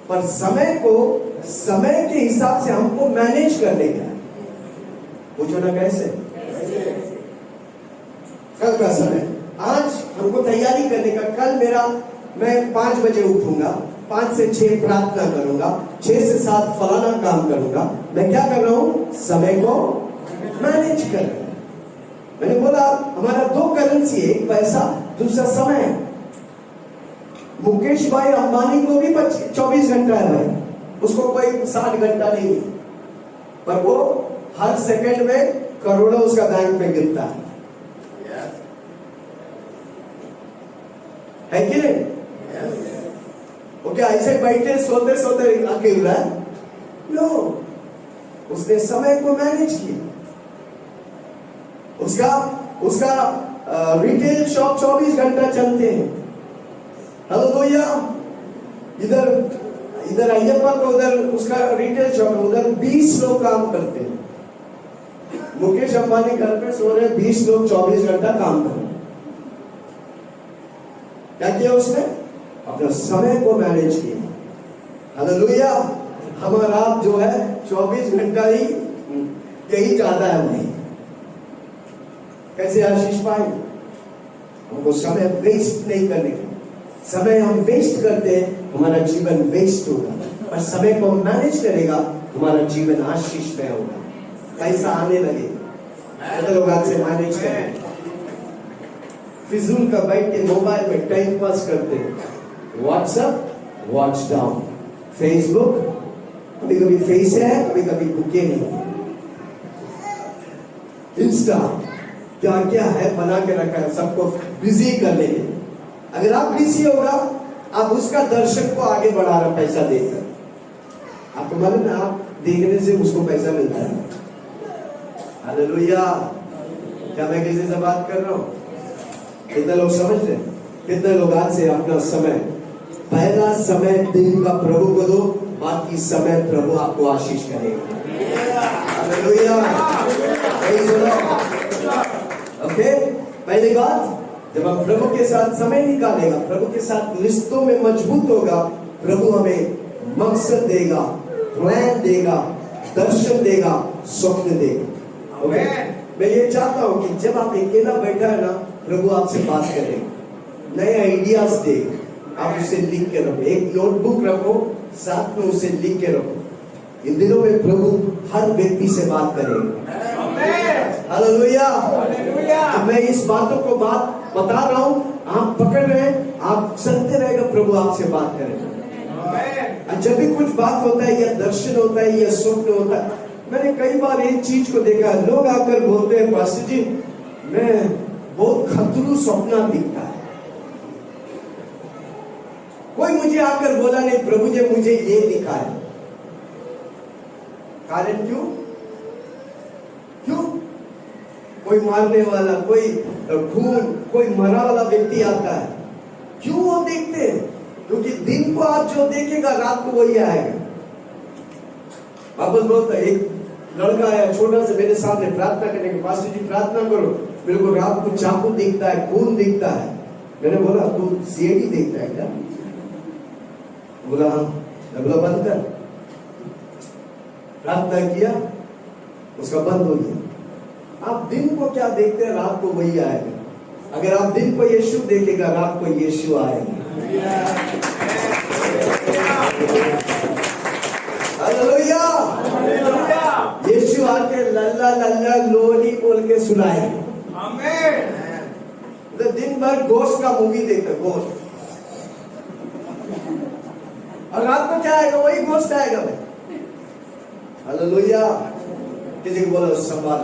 पर समय के हिसाब से हमको मैनेज करने का है। पूछो ना कैसे? कल का समय, आज हमको तैयारी करने का। कल मैं 5 बजे उठूंगा, 5 से 6 प्रार्थना करूंगा, 6 से 7 फलाना काम करूंगा। मैं क्या कर रहा हूं? समय को मैनेज कर रहा हूं। मैंने बोला हमारा 2 करेंसी है, एक पैसा, दूसरा समय। मुकेश भाई अंबानी को भी 24 घंटा है भाई, उसको कोई 60 घंटा नहीं है, पर वो हर सेकंड में करोड़ों उसका बैंक में गिरता है कि नहीं? वो क्या ऐसे बैठे सोते आके गिरा है? नो, उसने समय को मैनेज किया। उसका रिटेल शॉप 24 घंटा चलते हैं। हालेलुया। इधर अय्यप्पा को, उधर उसका रिटेल शॉप है, उधर 20 लोग काम करते हैं। मुकेश अंबानी घर पे सो रहे, 20 लोग 24 घंटा काम कर रहे हैं। क्या किया उसने? अपना समय को मैनेज किया। हालेलुया। हमारा जो है 24 घंटा ही यही चाहता है भाई। कैसे आशीष पाए? हमको समय वेस्ट नहीं करने का। समय हम वेस्ट करते हैं, हमारा जीवन वेस्ट होगा। और समय को मैनेज करेगा, हमारा जीवन आशीष में होगा, पैसा आने लगेगा। लोग आज से मैनेज करें। फिजूल का बैठ के मोबाइल में टाइम पास करते हैं। व्हाट्सएप, वॉच डाउन, फेसबुक, कभी कभी फेस है, कभी कभी बुके नहीं। इंस्टा, क्या क्या है बना के रखा है सबको बिजी करने के। अगर आप बिजी होगा, आप उसका दर्शक को आगे बढ़ा रहे पैसा देकर। आपको मालूम है, आप देखने से उसको पैसा मिलता है। हालेलुया। क्या मैं किसी से बात कर रहा हूं? कितने लोग समझ रहे हैं? कितने लोग आज से अपना समय पहला समय दिन का प्रभु को दो, बाकी समय प्रभु आपको आशीष करेगा। Hallelujah, praise the Lord. Okay, पहली बात, जब हम प्रभु के साथ समय निकालेगा, प्रभु के साथ रिश्तों में मजबूत होगा, प्रभु हमें मकसद देगा, प्लान देगा, दर्शन देगा, स्वप्न देगा। ओके, मैं ये चाहता हूं कि जब आप अकेला बैठा है ना, प्रभु आपसे बात करेगा, नए आइडियाज देगा, आप उसे लिख के रखो, एक नोटबुक रखो, साथ में उसे लिख के रखो। इन दिनों में प्रभु हर व्यक्ति से बात करेगा। हालेलुया, मैं इस बातों को बात बता रहा हूं, आप पकड़ रहे हैं, आप चलते रहेगा, प्रभु आपसे बात करेगा। जब भी कुछ बात होता है या दर्शन होता है या स्वप्न होता है, मैंने कई बार एक चीज को देखा, लोग आकर बोलते हैं, पास्टर जी मैं बहुत खतरू सपना दिखता है। कोई मुझे आकर बोला नहीं, प्रभु जी मुझे ये दिखा है। कारण क्यों? कोई मारने वाला, कोई खून, कोई मरा वाला व्यक्ति आता है, क्यों वो देखते हैं? क्योंकि दिन को आप जो देखेगा, रात को वही आएगा। वापस बोलता है, एक लड़का आया छोटा से मेरे सामने प्रार्थना करने के, पास्टर जी प्रार्थना करो, मेरे को रात को चाकू दिखता है, खून दिखता है। मैंने बोला तू सीएडी देखता है क्या? बोला हाँ। बोला बंद कर। प्रार्थना किया, उसका बंद हो गया। आप दिन को क्या देखते हैं, रात को वही आएगा। अगर आप दिन को यीशु देखेगा, रात को यीशु आएगा। हालेलुया, यीशु आके लल्ला लल्ला लोनी बोल के सुनाए। तो दिन भर गोश्त का मूवी देखते, गोश्त, और रात को क्या आएगा, वही गोश्त आएगा भाई। हालेलुया, किसी को बोलो संभाल।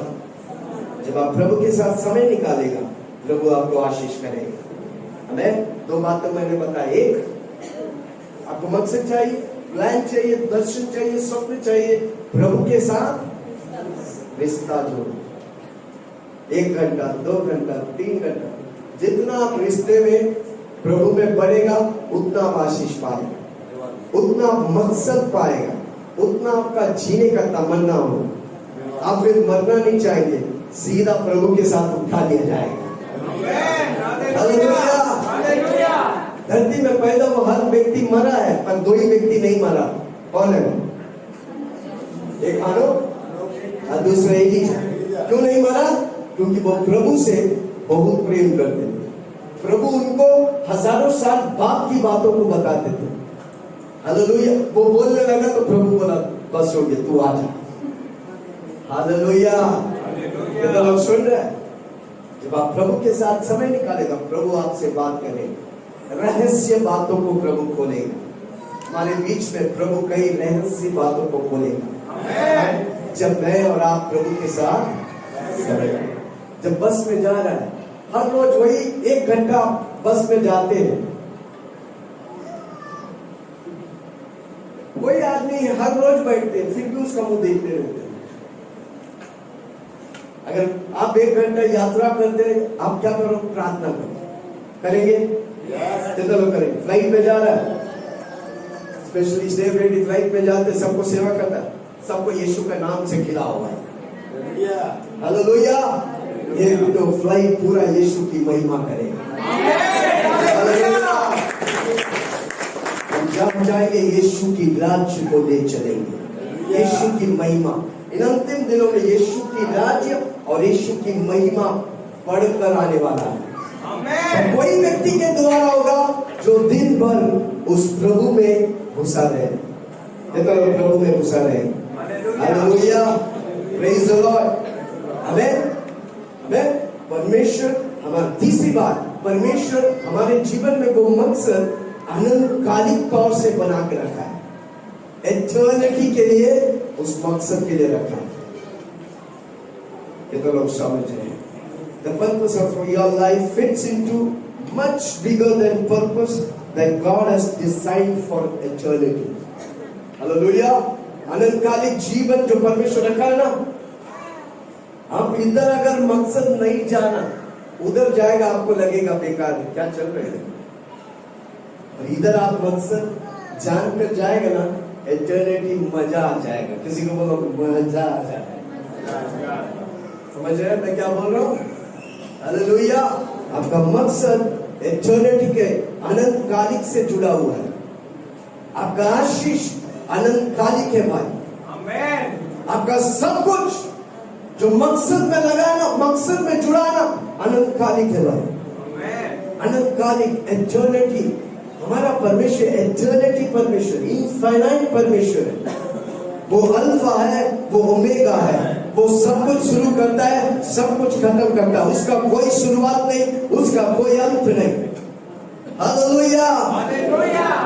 जब आप प्रभु के साथ समय निकालेगा, प्रभु आपको आशीष करेगा। हमें दो बातें मैंने बताया, एक आपको मकसद चाहिए, प्लान चाहिए, दर्शन चाहिए, स्वप्न चाहिए, प्रभु के साथ रिश्ता जोड़ो। 1 घंटा, 2 घंटा, 3 घंटा, जितना आप रिश्ते में प्रभु में बढ़ेगा, उतना आप आशीष पाएगा, उतना आप मकसद पाएगा, उतना आपका जीने का तमन्ना होगा। आप फिर मरना नहीं चाहेंगे, सीधा प्रभु के साथ उठा लिया जाएगा। हालेलुया। धरती में पैदा वो हर व्यक्ति मरा है, पर 2 ही व्यक्ति नहीं मरा। कौन है? एक हानोक और दूसरा एलीशा। क्यों नहीं मरा? क्योंकि वो प्रभु से बहुत प्रेम करते थे। प्रभु उनको हजारों साल बाप की बातों को बताते थे। हालेलुया। वो बोलने लगा तो प्रभु बोला बस हो गया, तू आ जा। हालेलुया। कितना लोग सुन रहे हैं? जब आप प्रभु के साथ समय निकालेगा, प्रभु आपसे बात करेगा, रहस्य बातों को प्रभु खोलेगा। हमारे बीच में प्रभु कई रहस्य बातों को खोलेगा। जब मैं और आप प्रभु के साथ जब बस में जा रहा है, हर रोज वही 1 घंटा बस में जाते हैं। कोई आदमी हर रोज बैठते हैं, फिर भी उसका मुंह देखते रहते हैं। अगर आप 1 घंटा यात्रा करते हैं, आप क्या करो? प्रार्थना करो। करेंगे? कितने लोग करेंगे? फ्लाइट पे जा रहा है, स्पेशली स्टेप रेडी फ्लाइट पे जाते, सबको सेवा करता है, सबको यीशु के नाम से खिला हुआ है। हालेलुया। ये तो फ्लाइट पूरा यीशु की महिमा करेगा। हालेलुया। हम जब जाएंगे, यीशु की राज्य को ले चलेंगे, यीशु की महिमा। इन अंतिम दिनों में यीशु की राज्य और यीशु की महिमा बढ़कर आने वाला है। तो कोई व्यक्ति के द्वारा होगा जो दिन भर उस प्रभु में घुसा रहे, प्रभु में घुसा रहे। Hallelujah, praise the Lord. Amen. परमेश्वर हमारी तीसरी बात, परमेश्वर हमारे जीवन में वो मकसद अनंतकालिक तौर से बना के रखा है, एटर्निटी के लिए, उस मकसद के लिए रखा है। ये तो लोग समझ रहे हैं। The purpose of your life fits into much bigger than purpose that God has designed for eternity. Hallelujah. अनंतकालिक जीवन जो परमेश्वर रखा है ना, आप इधर अगर मकसद नहीं जाना, उधर जाएगा, आपको लगेगा बेकार है, क्या चल रहे हैं। और इधर आप मकसद जानकर जाएगा ना, एटर्निटी मजा आ जाएगा। किसी को बोलो मजा आ जाएगा। समझ रहे हैं मैं क्या बोल रहा हूँ? हालेलुया। आपका मकसद एटर्निटी के अनंत कालिक से जुड़ा हुआ है। आपका आशीष अनंत कालिक है भाई। Amen. आपका सब कुछ जो मकसद में लगा है ना, मकसद में जुड़ा है ना, अनंत कालिक है भाई। Amen. अनंत कालिक, एटर्निटी। हमारा परमेश्वर एटर्निटी परमेश्वर, इनफाइनाइट परमेश्वर है। वो अल्फा है, वो ओमेगा है। वो सब कुछ शुरू करता है, सब कुछ खत्म करता है। उसका कोई शुरुआत नहीं, उसका कोई अंत नहीं। हालेलुया। Hallelujah.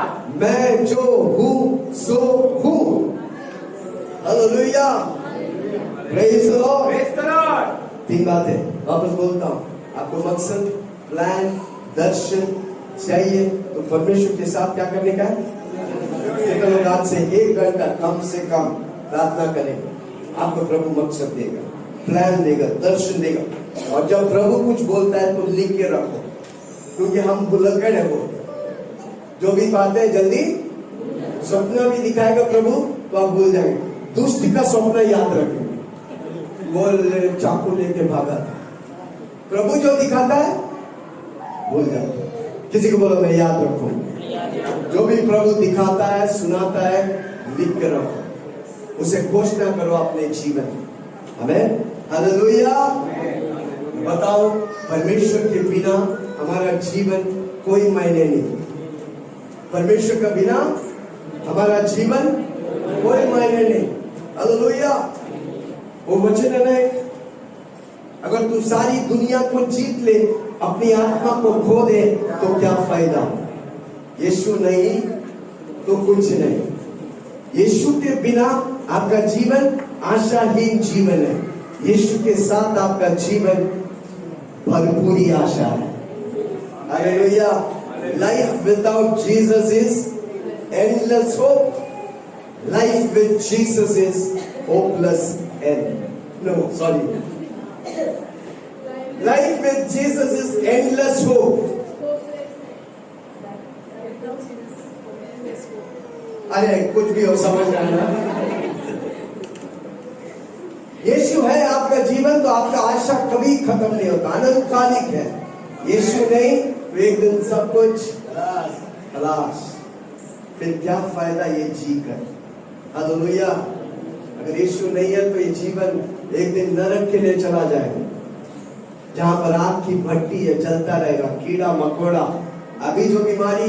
मैं जो हूँ सो हूँ। Hallelujah. Praise the Lord. Praise the Lord. तीन बातें वापस बोलता हूँ। आपको मकसद, प्लान, दर्शन चाहिए तो परमेश्वर के साथ क्या करने का है? कितने लोग आज से 1 घंटा कम से कम प्रार्थना करेंगे, आपको प्रभु मकसद देगा, प्लान देगा, दर्शन देगा। और जब प्रभु कुछ बोलता है तो लिख के रखो, क्योंकि हम भुलक्कड़ है। वो जो भी बातें हैं जल्दी, स्वप्न भी दिखाएगा प्रभु तो आप भूल जाएंगे। दुष्ट का स्वप्न याद रखेंगे। वो चाकू लेके भागा था। प्रभु जो दिखाता है भूल जाओ। किसी को बोलो मैं याद रखूं। जो भी प्रभु दिखाता है, सुनाता है, लिख के रखो, उसे घोषणा करो अपने जीवन में। आमीन। हालेलुया। बताओ, परमेश्वर के बिना हमारा जीवन कोई मायने नहीं। परमेश्वर का बिना हमारा जीवन कोई मायने नहीं। हालेलुया। वो वचन है ना, अगर तू सारी दुनिया को जीत ले, अपनी आत्मा को खो दे तो क्या फायदा? यीशु नहीं तो कुछ नहीं। यीशु के बिना आपका जीवन आशाहीन जीवन है। यीशु के साथ आपका जीवन भरपूरी आशा है। Hallelujah. Life without Jesus is endless hope. Life with Jesus is hopeless and no sorry Life with Jesus is endless hope. अरे कुछ भी हो, समझ आना। यीशु है आपका जीवन तो आपका आशा कभी खत्म नहीं होता, अनंतकालिक है। यीशु नहीं तो एक दिन सब कुछ खलास। फिर क्या फायदा ये जी कर? हालेलुया। अगर यीशु नहीं है तो ये जीवन एक दिन नरक के लिए चला जाएगा, जहां पर आग की भट्टी है, चलता रहेगा, कीड़ा मकोड़ा। अभी जो बीमारी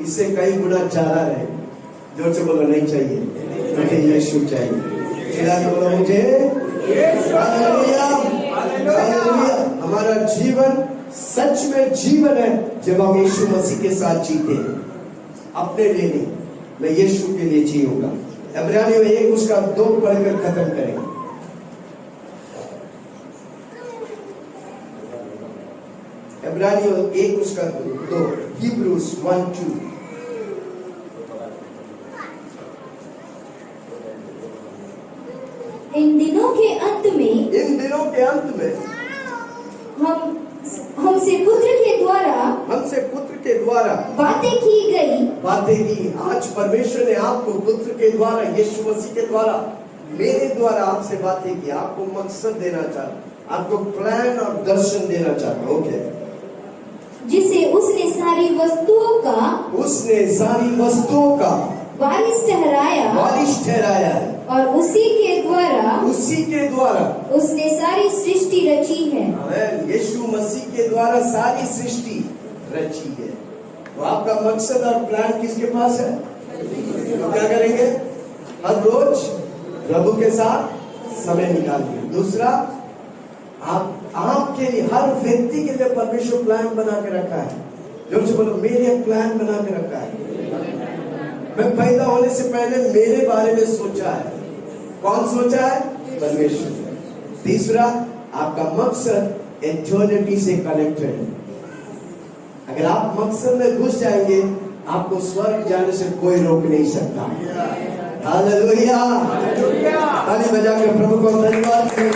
इससे कई गुना ज्यादा रहे। जोर से बोलो नहीं चाहिए, मुझे यीशु चाहिए। चिल्ला के बोलो मुझे। हालेलुया। हालेलुया। हमारा जीवन सच में जीवन है जब हम यीशु मसीह के साथ जीते हैं। अपने लिए नहीं, मैं यीशु के लिए जीऊंगा। इब्रानियों 1:2 पढ़कर खत्म करेंगे। इब्रानियों 1:2, Hebrews 1:2। इन दिनों के अंत में हमसे पुत्र के द्वारा बातें की। आज परमेश्वर ने आपको पुत्र के द्वारा, यीशु मसीह के द्वारा, मेरे द्वारा आपसे बातें की। आपको मकसद देना चाहता, आपको प्लान और दर्शन देना चाहता। ओके। जिसे उसने सारी वस्तुओं का वारिस ठहराया है और उसी के द्वारा उसने सारी सृष्टि रची है। आमीन। यीशु मसीह के द्वारा सारी सृष्टि रची है। तो आपका मकसद और प्लान किसके पास है? तो क्या करेंगे? हर रोज प्रभु के साथ समय निकालिए। दूसरा, आपके लिए, हर व्यक्ति के लिए परमेश्वर प्लान बना के रखा है। जोर से बोलो, मेरे प्लान बना के रखा है। मैं पैदा होने से पहले मेरे बारे में सोचा है। कौन सोचा है? परमेश्वर। तीसरा, आपका मकसद एटर्निटी से कनेक्टेड है। अगर आप मकसद में घुस जाएंगे, आपको स्वर्ग जाने से कोई रोक नहीं सकता। हालेलुया। ताली बजाकर प्रभु को धन्यवाद दें।